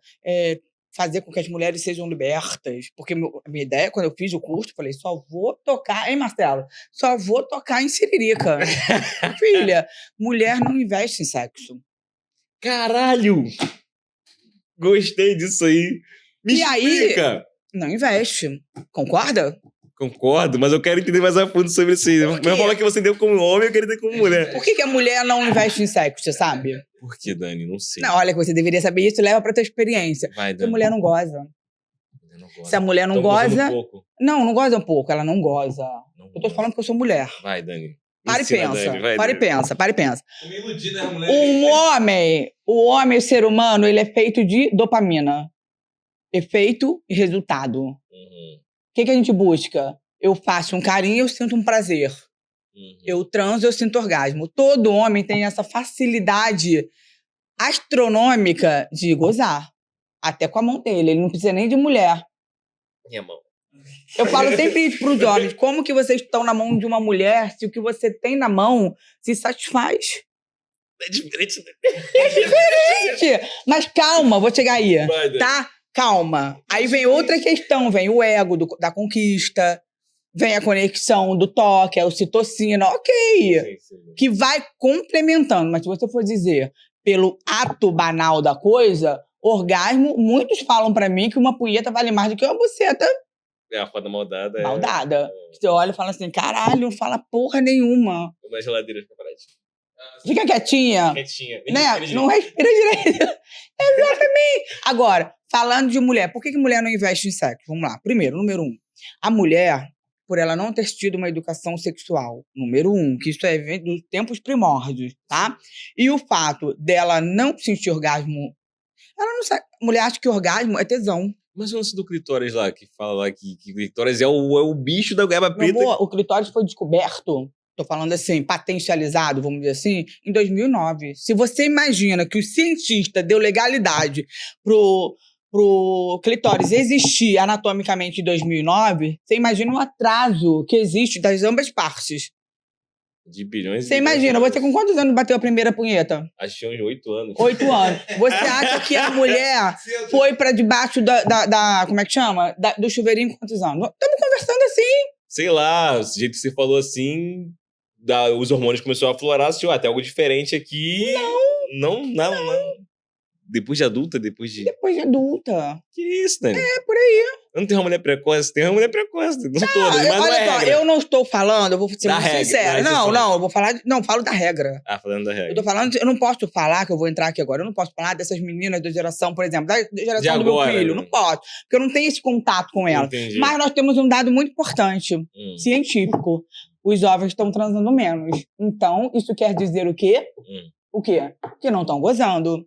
Fazer com que as mulheres sejam libertas. Porque a minha ideia, quando eu fiz o curso, eu falei, só vou tocar... Hein, Marcelo? Só vou tocar em Siririca. Filha, mulher não investe em sexo. Caralho! Gostei disso aí. Me explica! Aí, não investe. Concorda? Concordo, mas eu quero entender mais a fundo sobre isso aí. Mas fala que você deu como homem, eu quero entender como mulher. Por que a mulher não investe em sexo, você sabe? Por que, Dani? Não sei. Não, olha que você deveria saber isso, leva pra tua experiência. Vai, Dani. Porque a mulher não goza. Se a mulher não goza... Um pouco. Não goza um pouco, ela não goza. Eu tô falando porque eu sou mulher. Vai, Dani. Para e pensa. Para e pensa, para e pensa. Tô me iludindo, né, mulher? O homem, o ser humano, ele é feito de dopamina. Efeito e resultado. O que a gente busca? Eu faço um carinho, eu sinto um prazer. Eu transo, eu sinto orgasmo. Todo homem tem essa facilidade astronômica de gozar. Até com a mão dele. Ele não precisa nem de mulher. Minha mão. Eu falo sempre isso pros homens. Como que vocês estão na mão de uma mulher se o que você tem na mão se satisfaz? É diferente, né? É diferente! Mas calma, vou chegar aí. Tá? Calma. Aí vem outra questão. Vem o ego da conquista. Vem a conexão do toque, a ocitocina. Ok. Sim. Que vai complementando. Mas se você for dizer pelo ato banal da coisa, orgasmo, muitos falam pra mim que uma punheta vale mais do que uma buceta. É, a foda maldada. Maldada. Você olha e fala assim, caralho, não fala porra nenhuma. Uma geladeira fica paradinha. Fica quietinha. Quietinha. Né? Não respira direito. Exatamente. Agora, falando de mulher, por que mulher não investe em sexo? Vamos lá. Primeiro, número 1. A mulher, por ela não ter tido uma educação sexual, número 1, que isso é dos tempos primórdios, tá? E o fato dela não sentir orgasmo, ela não sabe. A mulher acha que orgasmo é tesão. Mas o lance do clitóris lá, que fala lá que clitóris é o bicho da goiaba preta. Meu amor, o clitóris foi descoberto, tô falando assim, potencializado, vamos dizer assim, em 2009. Se você imagina que o cientista deu legalidade pro clitóris existir anatomicamente em 2009, você imagina o atraso que existe das ambas partes. De bilhões Você imagina, você com quantos anos bateu a primeira punheta? Acho que uns 8 anos. 8 anos. Você acha que a mulher foi pra debaixo da como é que chama? Do chuveirinho com quantos anos? Estamos conversando assim. Sei lá, do jeito que você falou assim, os hormônios começaram a aflorar, assim, tem algo diferente aqui. Não. Depois de adulta? Depois de adulta. Que isso, Dani? É, por aí. Eu não tenho uma mulher precoce, tem uma mulher precoce. Não todas, mas olha só, regra. eu não estou falando, eu vou ser muito sincera. Não, eu vou falar, falo da regra. Falando da regra. Eu não posso falar, que eu vou entrar aqui agora, eu não posso falar dessas meninas da geração, por exemplo, da geração do meu filho, não posso, porque eu não tenho esse contato com ela. Entendi. Mas nós temos um dado muito importante, científico. Os jovens estão transando menos. Então, isso quer dizer o quê? O quê? Que não estão gozando.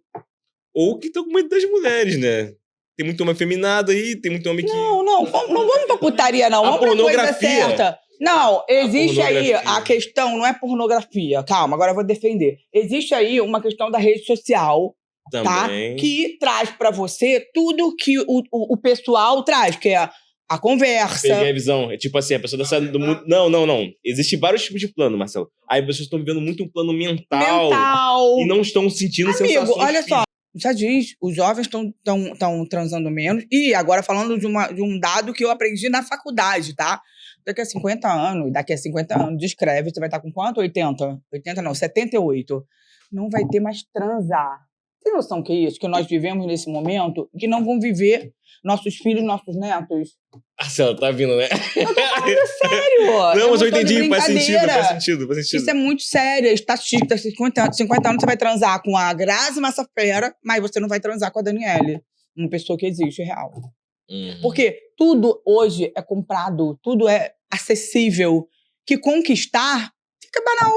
Ou que estão com medo das mulheres, né? Tem muito homem afeminado aí, tem muito homem que... Não vamos pra putaria, não. Vamos pra coisa certa. Não, existe aí a questão, não é pornografia. Calma, agora eu vou defender. Existe aí uma questão da rede social, também, tá? Que traz pra você tudo que o pessoal traz, que é a conversa. Peguei a visão. É tipo assim, a pessoa tá saindo do mundo... Não. Existem vários tipos de plano, Marcelo. Aí as pessoas estão vivendo muito um plano mental. E não estão sentindo sensações. Amigo, olha só. Já diz, os jovens estão transando menos. E agora falando de um dado que eu aprendi na faculdade, tá? Daqui a 50 anos, descreve, você vai estar com quanto? 80? 80 não, 78. Não vai ter mais transar. Tem noção que é isso? Que nós vivemos nesse momento que não vão viver nossos filhos, nossos netos? Marcelo, tá vindo, né? Eu tô falando sério. Não, mas eu entendi, faz sentido. Isso é muito sério, é estatística. 50 anos você vai transar com a Grazi Massafera, mas você não vai transar com a Daniele. Uma pessoa que existe, real. Porque tudo hoje é comprado, tudo é acessível. Que conquistar fica banal.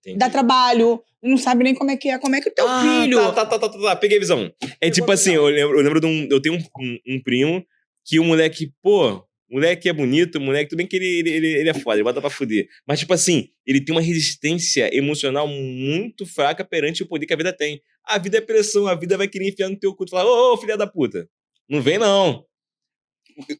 Entendi. Dá trabalho, não sabe nem como é que o teu filho... Tá, peguei a visão. É tipo assim, eu lembro eu tenho um primo que o moleque, moleque é bonito, moleque, tudo bem que ele é foda, ele bota pra fuder. Mas tipo assim, ele tem uma resistência emocional muito fraca perante o poder que a vida tem. A vida é pressão, a vida vai querer enfiar no teu cu e falar, ô, filha da puta, não vem não.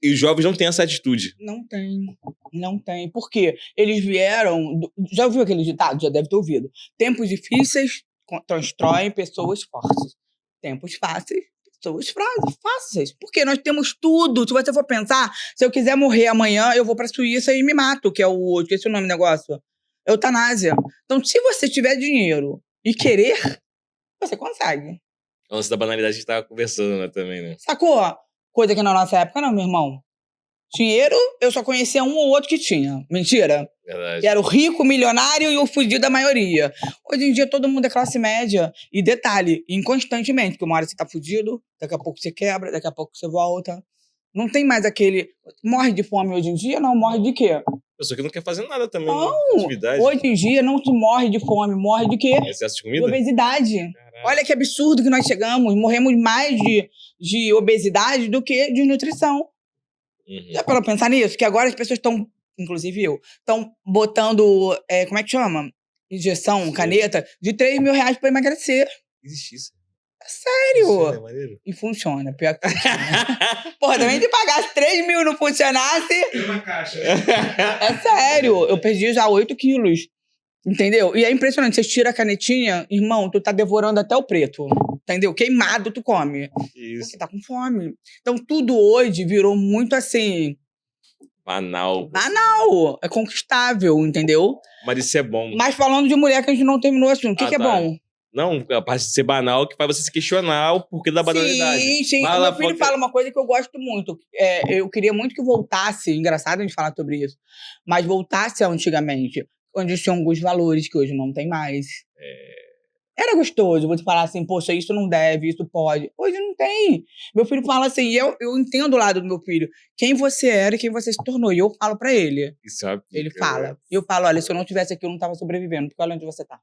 E os jovens não têm essa atitude. Não tem. Por quê? Eles vieram... Já ouviu aquele ditado? Já deve ter ouvido. Tempos difíceis constroem pessoas fortes. Tempos fáceis, pessoas fáceis. Porque nós temos tudo. Se você for pensar, se eu quiser morrer amanhã, eu vou pra Suíça e me mato, que é o... Esqueci o nome do negócio. Eutanásia. Então, se você tiver dinheiro e querer, você consegue. O lance da banalidade que a gente tava conversando, né, também, né? Sacou? Coisa que na nossa época não, meu irmão. Dinheiro, eu só conhecia um ou outro que tinha. Mentira. Verdade. Que era o rico, milionário e o fudido da maioria. Hoje em dia todo mundo é classe média. E detalhe, inconstantemente. Porque uma hora você tá fudido, daqui a pouco você quebra, daqui a pouco você volta. Não tem mais aquele... Morre de fome hoje em dia? Não, morre de quê? Pessoa que não quer fazer nada também. Não, atividade. Hoje em dia não se morre de fome, morre de quê? Excesso de De comida? obesidade. Caralho. Olha que absurdo que nós chegamos. Morremos mais de obesidade do que de nutrição. Já parou pra pensar nisso? Que agora as pessoas estão, inclusive eu, estão botando, como é que chama? Injeção, caneta, de R$3.000 pra emagrecer. Existe isso. Sério? É maneiro. E funciona, pior que funciona. Porra, também se pagasse 3 mil e não funcionasse... Tem uma caixa. É sério, eu perdi já 8 quilos. Entendeu? E é impressionante, você tira a canetinha, irmão, tu tá devorando até o preto. Entendeu? Queimado tu come. Isso. Porque tá com fome. Então tudo hoje virou muito assim... Banal. Banal. É conquistável, entendeu? Mas isso é bom. Mas falando de mulher que a gente não terminou assim, o que, Ah, que é tá. bom? Não, a parte de ser banal que faz você se questionar o porquê da banalidade. Sim, sim. Vai O lá, meu filho foca- fala uma coisa que eu gosto muito. Eu queria muito que voltasse, engraçado a gente falar sobre isso, mas voltasse ao antigamente, onde tinham alguns valores que hoje não tem mais. Era gostoso você falar assim, poxa, isso não deve, isso pode. Hoje não tem. Meu filho fala assim, e eu entendo o lado do meu filho, quem você era e quem você se tornou. E eu falo pra ele. Isso é uma pica, Ele fala. né? E eu falo, olha, se eu não tivesse aqui, eu não tava sobrevivendo, porque olha onde você tá.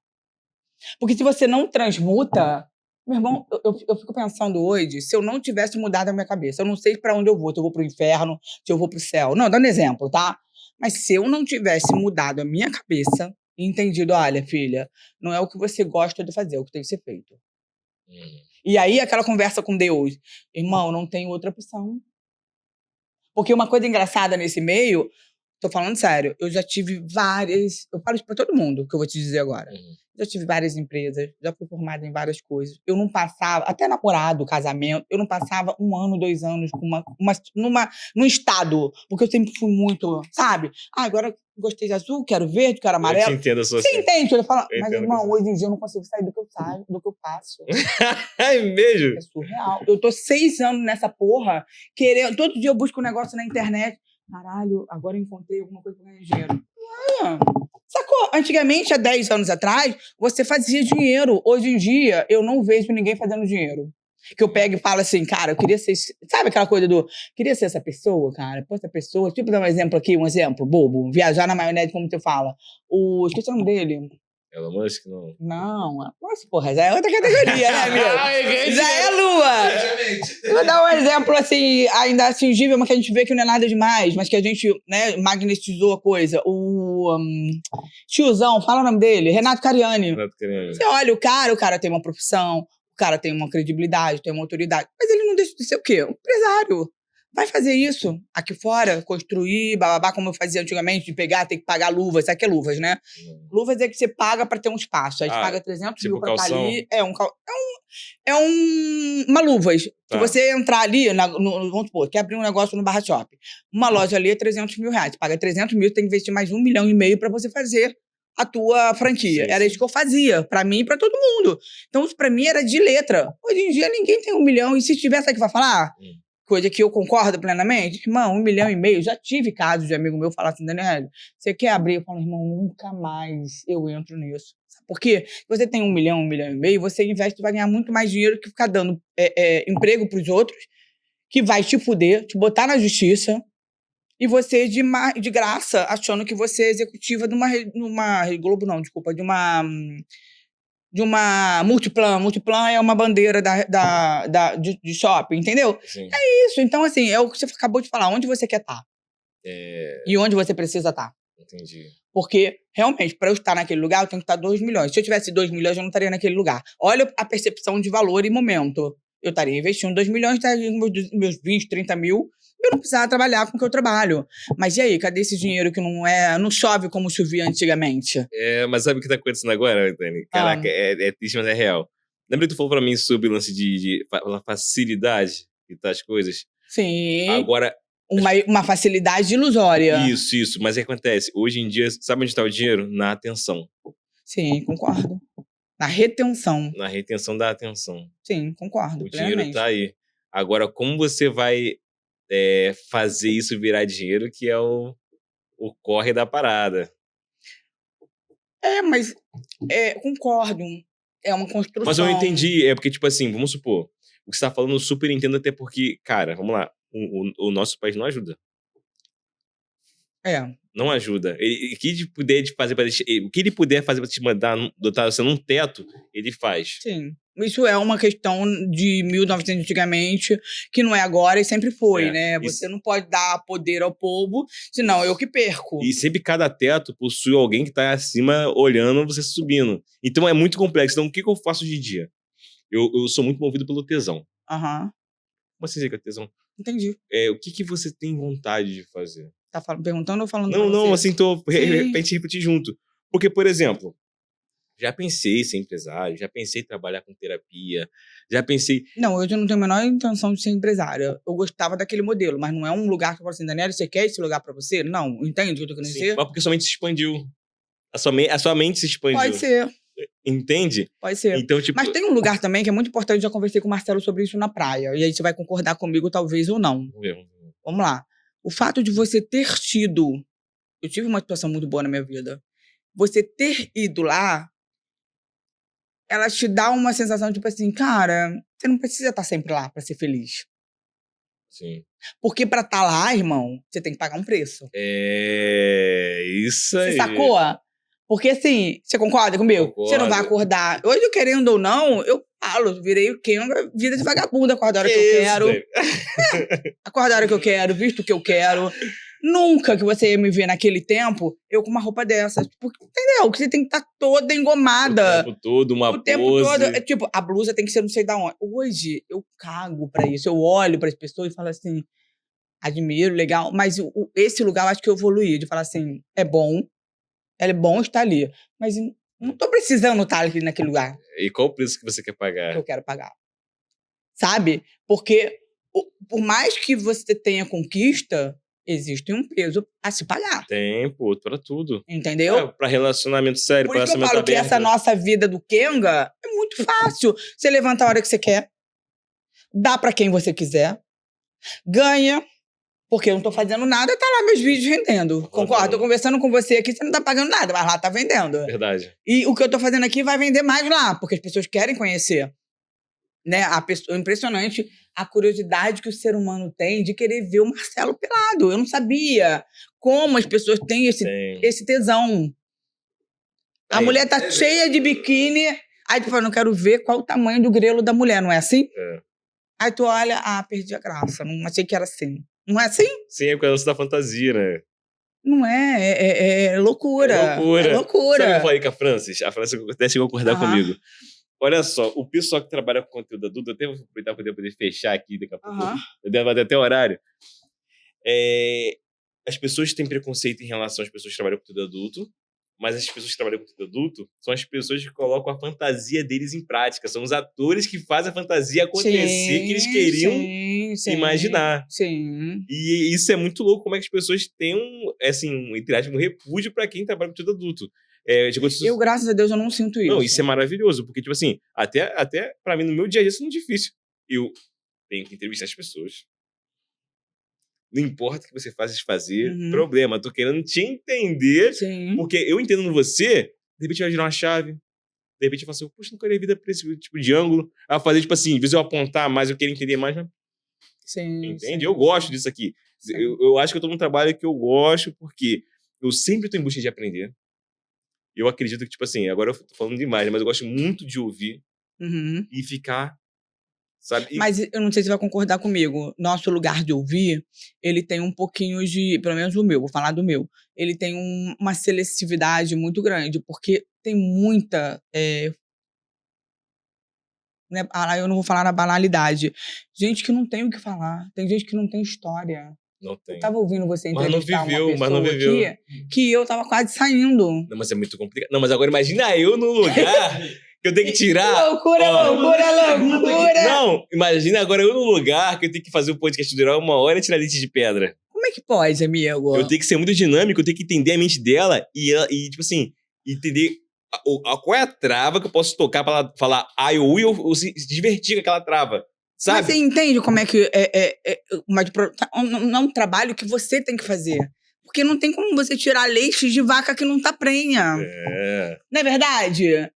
Porque se você não transmuta... Meu irmão, eu fico pensando hoje, se eu não tivesse mudado a minha cabeça, eu não sei pra onde eu vou, se eu vou pro inferno, se eu vou pro céu. Não, dando exemplo, tá? Mas se eu não tivesse mudado a minha cabeça e entendido, olha, filha, não é o que você gosta de fazer, é o que tem que ser feito. E aí, aquela conversa com Deus, irmão, não tem outra opção. Porque uma coisa engraçada nesse meio, tô falando sério, eu já tive várias... Eu falo isso pra todo mundo, que eu vou te dizer agora. Já tive várias empresas, já fui formada em várias coisas. Eu não passava, até namorado, casamento, eu não passava 1 ano, 2 anos com num estado, porque eu sempre fui muito, sabe? Ah, agora gostei de azul, quero verde, quero Eu amarelo. te entendo, eu sou Você assim. entende? Eu falo, Eu mas entendo irmão, que- hoje em dia eu não consigo sair do que eu saio, do que eu faço. É mesmo? É surreal. Eu tô 6 anos nessa porra, querendo. Todo dia eu busco um negócio na internet. Caralho, agora eu encontrei alguma coisa pra ganhar dinheiro. Sacou? Antigamente, há 10 anos atrás, você fazia dinheiro. Hoje em dia, eu não vejo ninguém fazendo dinheiro. Que eu pego e falo assim, cara, eu queria ser... Sabe aquela coisa do... Queria ser essa pessoa, cara. Pô, essa pessoa... Tipo, dar um exemplo aqui, um exemplo bobo. Viajar na maionese, como você fala. Esqueci o nome dele. Elon Musk, não. Não. Nossa, porra, já é outra categoria, né, amigo? Já é lua. Eu vou dar um exemplo, assim, ainda atingível, mas que a gente vê que não é nada demais, mas que a gente, né, magnetizou a coisa. Tiozão, fala o nome dele, Renato Cariani. Renato Cariani. Você olha, o cara tem uma profissão, o cara tem uma credibilidade, tem uma autoridade, mas ele não deixa de ser o quê? Um empresário. Vai fazer isso aqui fora, construir, bababá, como eu fazia antigamente, de pegar, ter que pagar luvas. Sabe o que é luvas, né? Luvas é que você paga pra ter um espaço. Aí você paga 300 tipo mil pra estar calção. ali. Uma luvas. Tá. Se você entrar ali, vamos supor, quer abrir um negócio no Barra Shop. Uma loja ali é 300 mil reais. Você paga 300 mil, você tem que investir mais 1,5 milhão pra você fazer a tua franquia. Sim, Era sim. isso que eu fazia, pra mim e pra todo mundo. Então, isso pra mim era de letra. Hoje em dia, ninguém tem 1 milhão. E se tivesse aqui pra falar... Coisa que eu concordo plenamente, irmão, 1,5 milhão. Já tive casos de amigo meu falar assim, Daniel, você quer abrir? Eu falo, irmão, nunca mais eu entro nisso. Sabe por quê? Você tem 1 milhão, 1,5 milhão, você investe, vai ganhar muito mais dinheiro que ficar dando emprego pros outros, que vai te fuder, te botar na justiça, e você de graça, achando que você é executiva de uma Globo não, desculpa, de uma Multiplan. Multiplan é uma bandeira de shopping, entendeu? Sim. Isso, então assim, é o que você acabou de falar, onde você quer estar. E onde você precisa estar. Entendi. Porque, realmente, para eu estar naquele lugar, eu tenho que estar 2 milhões. Se eu tivesse 2 milhões, eu não estaria naquele lugar. Olha a percepção de valor e momento. Eu estaria investindo 2 milhões, estaria meus 20, 30 mil, eu não precisava trabalhar com o que eu trabalho. Mas e aí, cadê esse dinheiro que não chove como chovia antigamente? Mas sabe o que tá acontecendo agora, Dani? Caraca, é triste, mas é real. Lembra que tu falou pra mim sobre o lance de facilidade e tais coisas? Sim. Agora... Uma facilidade ilusória. Isso. Mas o que acontece? Hoje em dia, sabe onde tá o dinheiro? Na atenção. Sim, concordo. Na retenção. Na retenção da atenção. Sim, concordo. O dinheiro tá aí. Agora, como você vai fazer isso virar dinheiro, que é o corre da parada. Mas concordo. É uma construção. Mas eu não entendi. É porque, tipo assim, vamos supor, o que você tá falando eu super entendo, até porque, cara, vamos lá. o nosso país não ajuda. É. Não ajuda. O que ele puder fazer pra te mandar, dotar você num teto, ele faz. Sim. Isso é uma questão de 1900 antigamente, que não é agora e sempre foi, né? Você não pode dar poder ao povo, senão eu que perco. E sempre cada teto possui alguém que tá acima olhando você subindo. Então é muito complexo. Então o que eu faço hoje em dia? Eu sou muito movido pelo tesão. Aham. Como assim, que é tesão? Entendi. O que você tem vontade de fazer? Tá perguntando ou falando Não, pra você? não, assim, tô repetir junto. Porque, por exemplo, já pensei em ser empresário, já pensei em trabalhar com terapia, já pensei... Não, hoje eu não tenho a menor intenção de ser empresária. Eu gostava daquele modelo, mas não é um lugar que eu falo assim, Daniela, você quer esse lugar pra você? Não, entende o que eu tô querendo dizer? Mas porque sua mente se expandiu. A sua mente se expandiu. Pode ser. Entende? Pode ser. Então, tipo... Mas tem um lugar também que é muito importante, já conversei com o Marcelo sobre isso na praia, e aí você vai concordar comigo, talvez, ou não. Vamos ver. Vamos lá. O fato de você ter tido... Eu tive uma situação muito boa na minha vida. Você ter ido lá, ela te dá uma sensação, tipo assim, cara, você não precisa estar sempre lá pra ser feliz. Sim. Porque pra estar lá, irmão, você tem que pagar um preço. Isso aí. Você sacou? Porque assim, você concorda comigo? Concordo. Você não vai acordar. Hoje, querendo ou não, eu falo, virei o quê? Vida de vagabunda, acordo a hora que eu quero. Acordo a hora que eu quero, visto o que eu quero. Nunca que você ia me ver naquele tempo, eu com uma roupa dessa. Tipo, entendeu? Que você tem que estar toda engomada. O tempo todo, uma pose. O tempo todo. Tipo, a blusa tem que ser não sei da onde. Hoje, eu cago pra isso. Eu olho pras pessoas e falo assim, admiro, legal. Mas esse lugar, eu acho que eu evoluí. De falar assim, é bom estar ali. Mas não tô precisando estar ali naquele lugar. E qual o preço que você quer pagar? Que eu quero pagar. Sabe? Porque por mais que você tenha conquista, existe um peso a se pagar. Tem, pô, pra tudo. Entendeu? Pra relacionamento sério, Por pra isso que eu relacionamento falo aberto. que essa nossa vida do Kenga é muito fácil. Você levanta a hora que você quer, dá pra quem você quiser, ganha, porque eu não tô fazendo nada, tá lá meus vídeos rendendo. Concordo? Tô conversando com você aqui, você não tá pagando nada, mas lá tá vendendo. Verdade. E o que eu tô fazendo aqui vai vender mais lá, porque as pessoas querem conhecer. Né? É impressionante a curiosidade que o ser humano tem de querer ver o Marcelo pelado. Eu não sabia como as pessoas têm esse tesão. A mulher tá cheia de biquíni, aí tu fala, não quero ver qual o tamanho do grelo da mulher, não é assim? Aí tu olha, perdi a graça, não achei que era assim. Não é assim? Sim, é por causa da fantasia, né? Não é loucura. É loucura. É loucura. Sabe o que eu falei com a Francis? A Francis até chegou a concordar comigo. Olha só, o pessoal que trabalha com conteúdo adulto, eu até vou aproveitar para poder fechar aqui daqui a pouco. Eu devo até o horário. As pessoas têm preconceito em relação às pessoas que trabalham com conteúdo adulto, mas as pessoas que trabalham com conteúdo adulto são as pessoas que colocam a fantasia deles em prática. São os atores que fazem a fantasia acontecer que eles queriam imaginar. Sim. E isso é muito louco, como é que as pessoas têm entre aspas, um repúdio para quem trabalha com conteúdo adulto. Eu, graças a Deus, eu não sinto isso. Não, isso é maravilhoso, porque, tipo assim, até pra mim, no meu dia a dia, isso é muito difícil. Eu tenho que entrevistar as pessoas. Não importa o que você fazer, problema. Tô querendo te entender, porque eu entendendo você, de repente vai virar uma chave, de repente eu falo assim, poxa, não queria vida pra esse tipo de ângulo. Aí eu fazer, tipo assim, às vezes eu apontar mais, eu quero entender mais, mas... Entende? Eu gosto disso aqui. Eu acho que eu tô num trabalho que eu gosto, porque eu sempre tô em busca de aprender. Eu acredito que, tipo assim, agora eu tô falando demais, mas eu gosto muito de ouvir e ficar, sabe? Mas eu não sei se você vai concordar comigo. Nosso lugar de ouvir, ele tem um pouquinho de... Pelo menos o meu, vou falar do meu. Ele tem uma seletividade muito grande, porque tem muita... eu não vou falar na banalidade. Gente que não tem o que falar. Tem gente que não tem história. Não tem. Eu tava ouvindo você entrevistar mas não viveu. Aqui, que eu tava quase saindo. Não, mas é muito complicado. Não, mas agora imagina eu no lugar que eu tenho que tirar... Loucura. Não, imagina agora eu no lugar que eu tenho que fazer o podcast durar 1 hora e tirar leite de pedra. Como é que pode, amigo? Eu tenho que ser muito dinâmico, eu tenho que entender a mente dela e tipo assim, entender qual é a trava que eu posso tocar pra ela falar ou se divertir com aquela trava. Sabe? Mas você entende como é que não é um trabalho que você tem que fazer. Porque não tem como você tirar leite de vaca que não tá prenha. Não é verdade?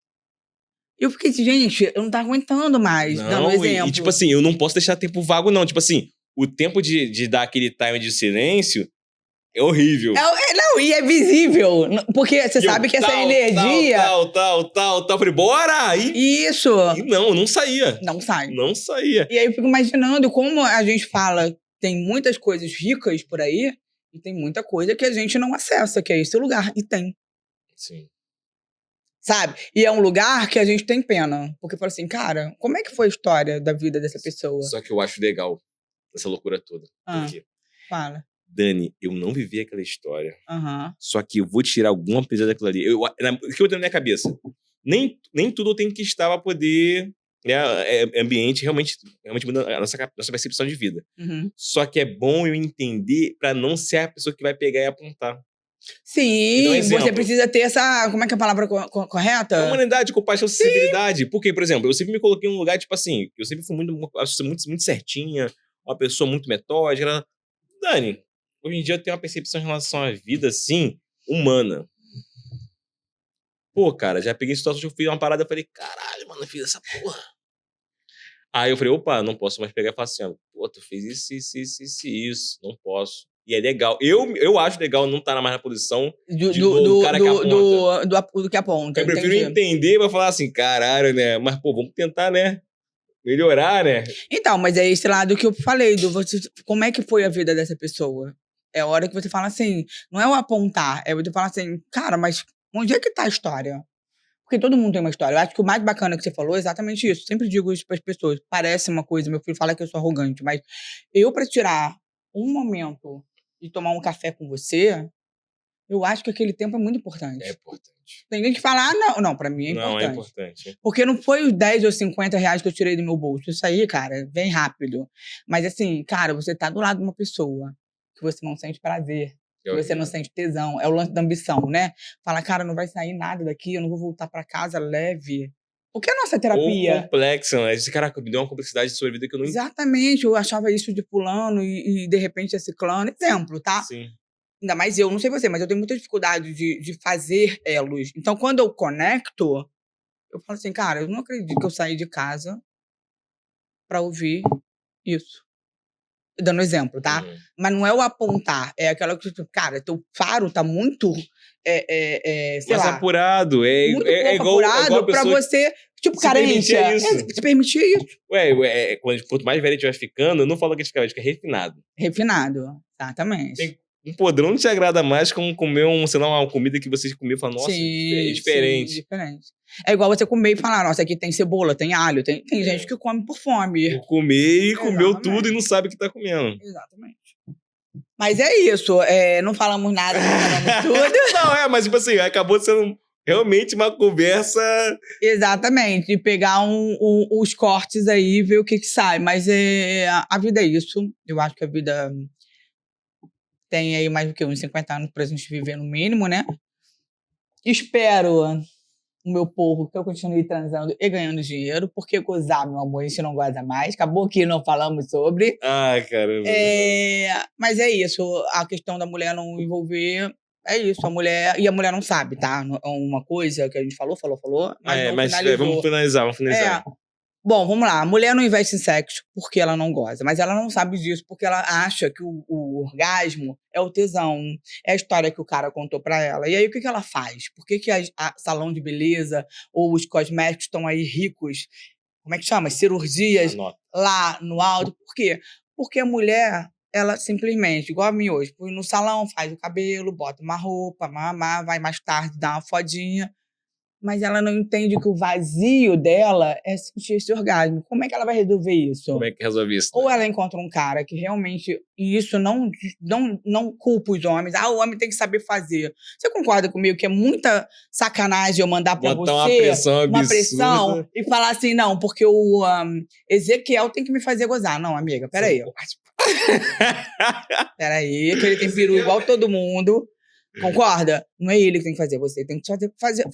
Eu fiquei assim, gente, eu não tava aguentando mais, dando exemplo. E tipo assim, eu não posso deixar tempo vago, não. Tipo assim, o tempo de dar aquele time de silêncio é horrível. Não, e é visível. Porque você sabe que essa energia... Tal. Falei, bora! Isso! E não saía. Não sai. Não saía. E aí eu fico imaginando como a gente fala, tem muitas coisas ricas por aí, e tem muita coisa que a gente não acessa, que é esse lugar. E tem. Sim. Sabe? E é um lugar que a gente tem pena. Porque fala assim, cara, como é que foi a história da vida dessa pessoa? Só que eu acho legal essa loucura toda. Por quê? Fala. Dani, eu não vivi aquela história. Uhum. Só que eu vou tirar alguma coisa daquilo ali. O que eu tenho na minha cabeça? Nem tudo eu tenho que estar pra poder... ambiente realmente muda a nossa percepção de vida. Uhum. Só que é bom eu entender pra não ser a pessoa que vai pegar e apontar. Sim, você precisa ter essa... Como é que é a palavra correta? Humanidade, compaixão, sensibilidade. Porque, por exemplo, eu sempre me coloquei em um lugar, tipo assim, eu sempre fui muito certinha, uma pessoa muito metódica. Dani, hoje em dia eu tenho uma percepção em relação à vida, assim, humana. Pô, cara, já peguei situação que eu fiz uma parada e falei, caralho, mano, eu fiz essa porra. Aí eu falei, opa, não posso mais pegar e falar assim, pô, tu fez isso, não posso. E é legal. Eu acho legal não estar mais na posição do cara que aponta. Do que aponta. Eu prefiro entender pra falar assim, caralho, né? Mas, pô, vamos tentar, né? Melhorar, né? Então, mas é esse lado que eu falei, como é que foi a vida dessa pessoa? É a hora que você fala assim, não é o apontar, é você falar assim, cara, mas onde é que tá a história? Porque todo mundo tem uma história. Eu acho que o mais bacana que você falou é exatamente isso. Sempre digo isso pras pessoas. Parece uma coisa, meu filho fala que eu sou arrogante, mas pra tirar um momento e tomar um café com você, eu acho que aquele tempo é muito importante. É importante. Tem gente que fala, não, pra mim é importante. Não, é importante. Porque não foi os 10 ou 50 reais que eu tirei do meu bolso. Isso aí, cara, vem rápido. Mas assim, cara, você tá do lado de uma pessoa que você não sente prazer, que você não sente tesão. É o lance da ambição, né? Fala, cara, não vai sair nada daqui, eu não vou voltar pra casa leve. O que é a nossa terapia? Ou complexa, né? Esse cara me deu uma complexidade de sua vida que eu não... Exatamente, eu achava isso de fulano e de repente é ciclano. Exemplo, tá? Sim. Ainda mais eu, não sei você, mas eu tenho muita dificuldade de fazer elos. Então, quando eu conecto, eu falo assim, cara, eu não acredito que eu saí de casa pra ouvir isso. Dando exemplo, tá? Uhum. Mas não é o apontar, é aquela que, cara, teu faro tá muito, sei mas lá... apurado, muito igual apurado pra você, tipo, carência. Se permitir isso. Quanto mais velho a gente vai ficando, eu não falo que a gente fica refinado. Refinado, exatamente. Tem um podrão não te agrada mais como comer uma comida que você comeu e fala, nossa, é diferente. Sim, diferente. É igual você comer e falar, nossa, aqui tem cebola, tem alho, tem gente que come por fome. Por comer e comeu tudo e não sabe o que tá comendo. Exatamente. Mas é isso, não falamos nada, não falamos tudo. Não, mas tipo assim, acabou sendo realmente uma conversa... Exatamente, de pegar os cortes aí e ver o que sai. Mas a vida é isso, eu acho que a vida... tem aí mais do que uns 50 anos pra gente viver no mínimo, né? Espero, o meu povo, que eu continue transando e ganhando dinheiro, porque gozar, meu amor, a gente não goza mais. Acabou que não falamos sobre. Ai, caramba. Mas é isso, a questão da mulher não envolver, é isso, a mulher não sabe, tá? É uma coisa que a gente falou, mas vamos finalizar. Bom, vamos lá. A mulher não investe em sexo porque ela não goza, mas ela não sabe disso porque ela acha que o orgasmo é o tesão, é a história que o cara contou pra ela. E aí, o que ela faz? Por que a salão de beleza ou os cosméticos estão aí ricos? Como é que chama? Cirurgias lá no alto. Por quê? Porque a mulher, ela simplesmente, igual a mim hoje, põe no salão, faz o cabelo, bota uma roupa, vai mais tarde, dá uma fodinha. Mas ela não entende que o vazio dela é sentir esse orgasmo. Como é que ela vai resolver isso? Como é que resolve isso? Ou ela encontra um cara que realmente... E isso não culpa os homens. O homem tem que saber fazer. Você concorda comigo que é muita sacanagem eu mandar pra botar você uma pressão e falar assim, não, porque o Ezequiel tem que me fazer gozar. Não, amiga, peraí. Peraí, que ele tem peru igual todo mundo. Concorda? Não é ele que tem que fazer, você tem que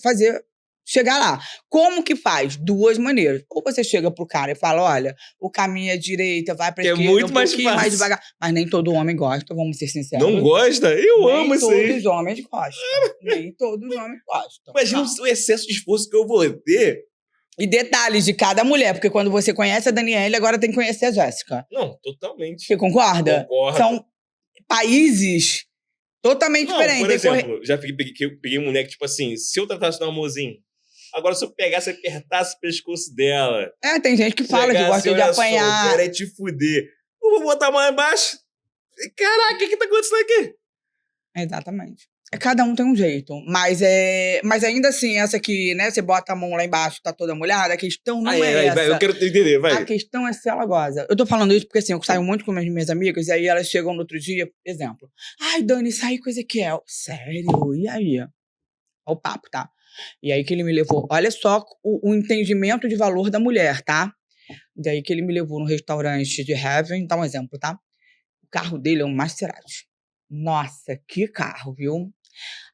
fazer chegar lá. Como que faz? Duas maneiras. Ou você chega pro cara e fala, olha, o caminho é direita, vai pra esquerda, muito um mais pouquinho fácil. mais devagar. Mas nem todo homem gosta, vamos ser sinceros. Não gosta? Eu amo isso aí. Nem todos os homens gostam. Nem todos os homens gostam. Imagina o excesso de esforço que eu vou ter E detalhes de cada mulher, porque quando você conhece a Daniele, agora tem que conhecer a Jéssica. Não, totalmente. Você concorda? Concordo. São países totalmente diferentes. Por exemplo, já peguei um mulher que, tipo assim, se eu tratasse de um amorzinho, agora se eu pegasse e apertasse o pescoço dela... tem gente que fala que gosta de apanhar. Só, eu quero te fuder. Eu vou botar a mão embaixo. Caraca, o que tá acontecendo aqui? Exatamente. Cada um tem um jeito. Mas ainda assim, essa aqui, né? Você bota a mão lá embaixo, tá toda molhada, a questão não é essa. Eu quero entender, vai. A questão é se ela goza. Eu tô falando isso porque, assim, eu saio muito com minhas amigas, e aí elas chegam no outro dia, exemplo. Ai, Dani, saí com o Ezequiel. Sério? E aí? Olha o papo, tá? E aí que ele me levou. Olha só o entendimento de valor da mulher, tá? Daí que ele me levou no restaurante de Heaven, dá um exemplo, tá? O carro dele é um Maserati. Nossa, que carro, viu?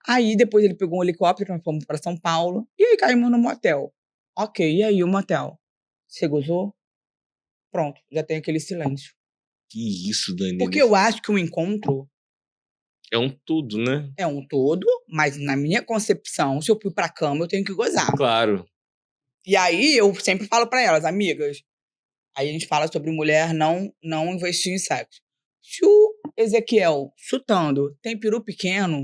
Aí depois ele pegou um helicóptero, nós fomos para São Paulo, e aí caímos no motel. Ok, e aí o motel? Você gozou? Pronto, já tem aquele silêncio. Que isso, Dani? Porque eu acho que o encontro... é um tudo, né? É um todo, mas na minha concepção, se eu fui pra cama, eu tenho que gozar. Claro. E aí eu sempre falo pra elas, amigas, aí a gente fala sobre mulher não investir em sexo. Se o Ezequiel, chutando, tem peru pequeno,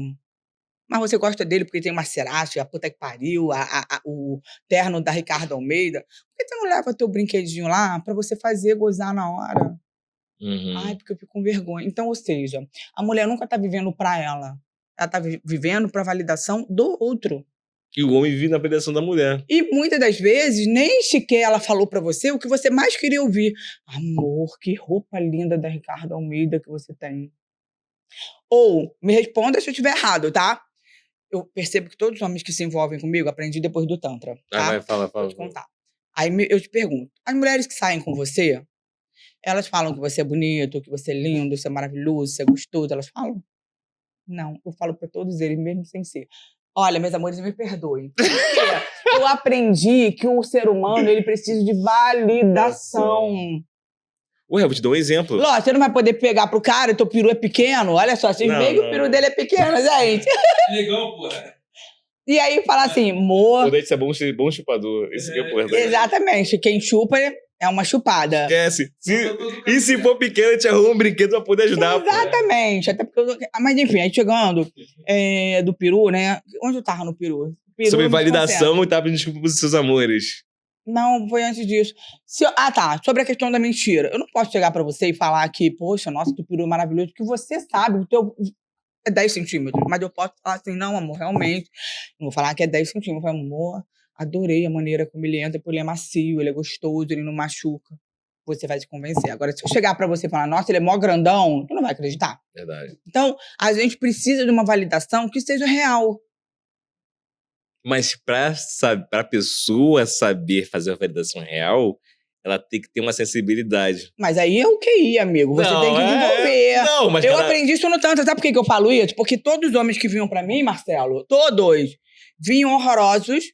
mas você gosta dele porque tem uma Maserati, a puta que pariu, o terno da Ricardo Almeida, por que você não leva teu brinquedinho lá pra você fazer gozar na hora? Uhum. Ai, porque eu fico com vergonha. Então, ou seja, a mulher nunca tá vivendo pra ela. Ela tá vivendo pra validação do outro. E o homem vive na validação da mulher. E muitas das vezes, nem sequer ela falou pra você o que você mais queria ouvir. Amor, que roupa linda da Ricardo Almeida que você tem. Ou, me responda se eu estiver errado, tá? Eu percebo que todos os homens que se envolvem comigo, aprendi depois do Tantra, tá? Vai, fala. Vou te contar. Aí eu te pergunto, as mulheres que saem com você, elas falam que você é bonito, que você é lindo, que você é maravilhoso, que você é gostoso, elas falam? Não, eu falo pra todos eles, mesmo sem ser. Olha, meus amores, me perdoem. Por quê? Eu aprendi que o ser humano, ele precisa de validação. Ué, eu vou te dar um exemplo. Lógico, você não vai poder pegar pro cara e teu peru é pequeno. Olha só, vocês veem que o peru dele é pequeno, gente. Legal, porra. E aí fala assim, amor... O dente é bom chupador. Esse aqui é o porra. Exatamente. Quem chupa é uma chupada. Esquece. E se for pequeno, eu te arrumo um brinquedo pra poder ajudar. Exatamente. Até porque mas enfim, aí chegando do peru, né? Onde eu tava no peru? Sobre validação e tava pedindo desculpa pros seus amores. Não, foi antes disso. Tá. Sobre a questão da mentira. Eu não posso chegar pra você e falar que, poxa, nossa, que peru maravilhoso, que você sabe, o teu é 10 centímetros. Mas eu posso falar assim, não, amor, realmente. Não vou falar que é 10 centímetros. Eu falo, amor, adorei a maneira como ele entra, porque ele é macio, ele é gostoso, ele não machuca. Você vai se convencer. Agora, se eu chegar pra você e falar, nossa, ele é mó grandão, tu não vai acreditar. Verdade. Então, a gente precisa de uma validação que seja real. Mas pra pessoa saber fazer a validação real, ela tem que ter uma sensibilidade. Mas aí é o QI, amigo. Você tem que desenvolver. Não, mas eu aprendi isso no Tantra. Sabe por que eu falo isso? Porque todos os homens que vinham pra mim, Marcelo, todos, vinham horrorosos,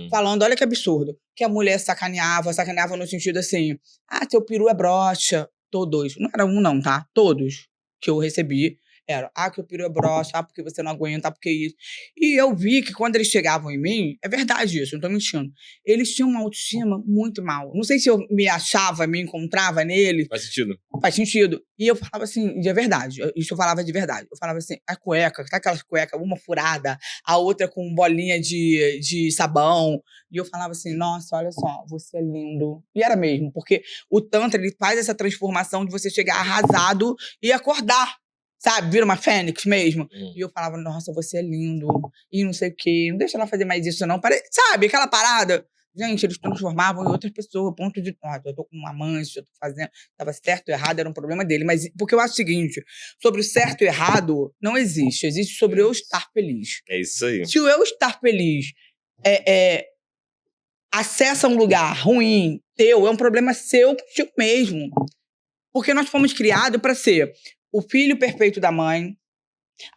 falando, olha que absurdo, que a mulher sacaneava no sentido assim, seu peru é broxa. Todos. Não era um não, tá? Todos que eu recebi. Era, que o peru é broxa, porque você não aguenta, porque isso. E eu vi que quando eles chegavam em mim, é verdade isso, não tô mentindo, eles tinham uma autoestima muito mal. Não sei se eu me achava, me encontrava nele. Faz sentido? Faz sentido. E eu falava assim, de verdade, isso eu falava de verdade. Eu falava assim, a cueca, tá aquelas cuecas, uma furada, a outra com bolinha de sabão. E eu falava assim, nossa, olha só, você é lindo. E era mesmo, porque o Tantra, ele faz essa transformação de você chegar arrasado e acordar. Sabe? Vira uma fênix mesmo. E eu falava, nossa, você é lindo. E não sei o quê. Não deixa ela fazer mais isso, não. Sabe? Aquela parada. Gente, eles transformavam em outras pessoas. Ponto de... eu tô com uma mancha, eu tô fazendo... Tava certo ou errado, era um problema dele. Mas porque eu acho o seguinte, sobre o certo e errado, não existe. Existe sobre eu estar feliz. É isso aí. Se o eu estar feliz acessa um lugar ruim, teu, é um problema seu contigo mesmo. Porque nós fomos criados para ser o filho perfeito da mãe,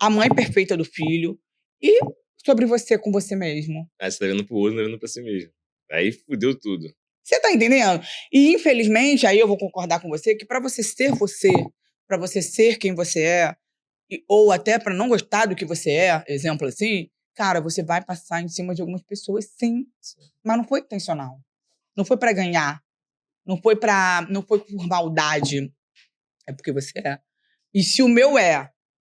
a mãe perfeita do filho, e sobre você com você mesmo. Você tá vendo pro outro, não tá vendo pra si mesmo. Aí fudeu tudo. Você tá entendendo? E, infelizmente, aí eu vou concordar com você, que pra você ser quem você é, ou até pra não gostar do que você é, exemplo assim, cara, você vai passar em cima de algumas pessoas, sim. Mas não foi intencional. Não foi pra ganhar. Não foi por maldade. É porque você é. E se o meu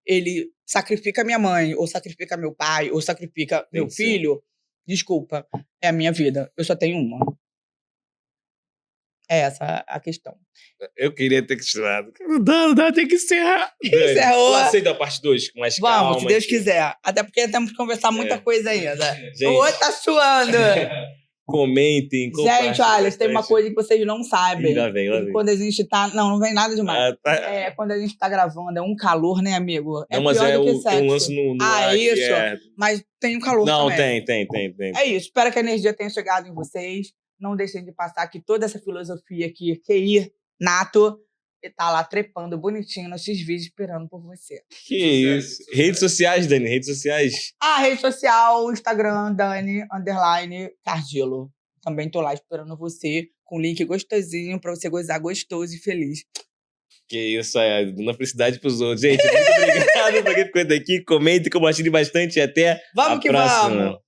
ele sacrifica minha mãe, ou sacrifica meu pai, ou sacrifica meu filho, desculpa, é a minha vida. Eu só tenho uma. É essa a questão. Eu queria ter questionado. Não dá, tem que encerrar. Encerrou. Eu aceito a parte 2 com mais calma. Vamos, se Deus quiser. Até porque temos que conversar muita coisa ainda. Gente, o outro tá suando. Comentem, compartilhem. Gente, olha, tem uma coisa que vocês não sabem. Lá vem. Quando a gente tá... Não vem nada demais. Quando a gente tá gravando, é um calor, né, amigo? Não, mas pior do que sexo. Tem um lance no ar isso. Mas tem um calor também. Não, tem. É isso. Espero que a energia tenha chegado em vocês. Não deixem de passar aqui toda essa filosofia aqui, QI, nato, e tá lá trepando bonitinho nos X-Vídeos esperando por você. Que isso. Redes sociais, Dani, redes sociais. Rede social, Instagram, Dani, _Cardillo. Também tô lá esperando você, com link gostosinho pra você gozar gostoso e feliz. Que isso, dando felicidade pros outros. Gente, muito obrigado por quem ficou aqui. Comente, compartilhe bastante e até a próxima. Vamos que vamos!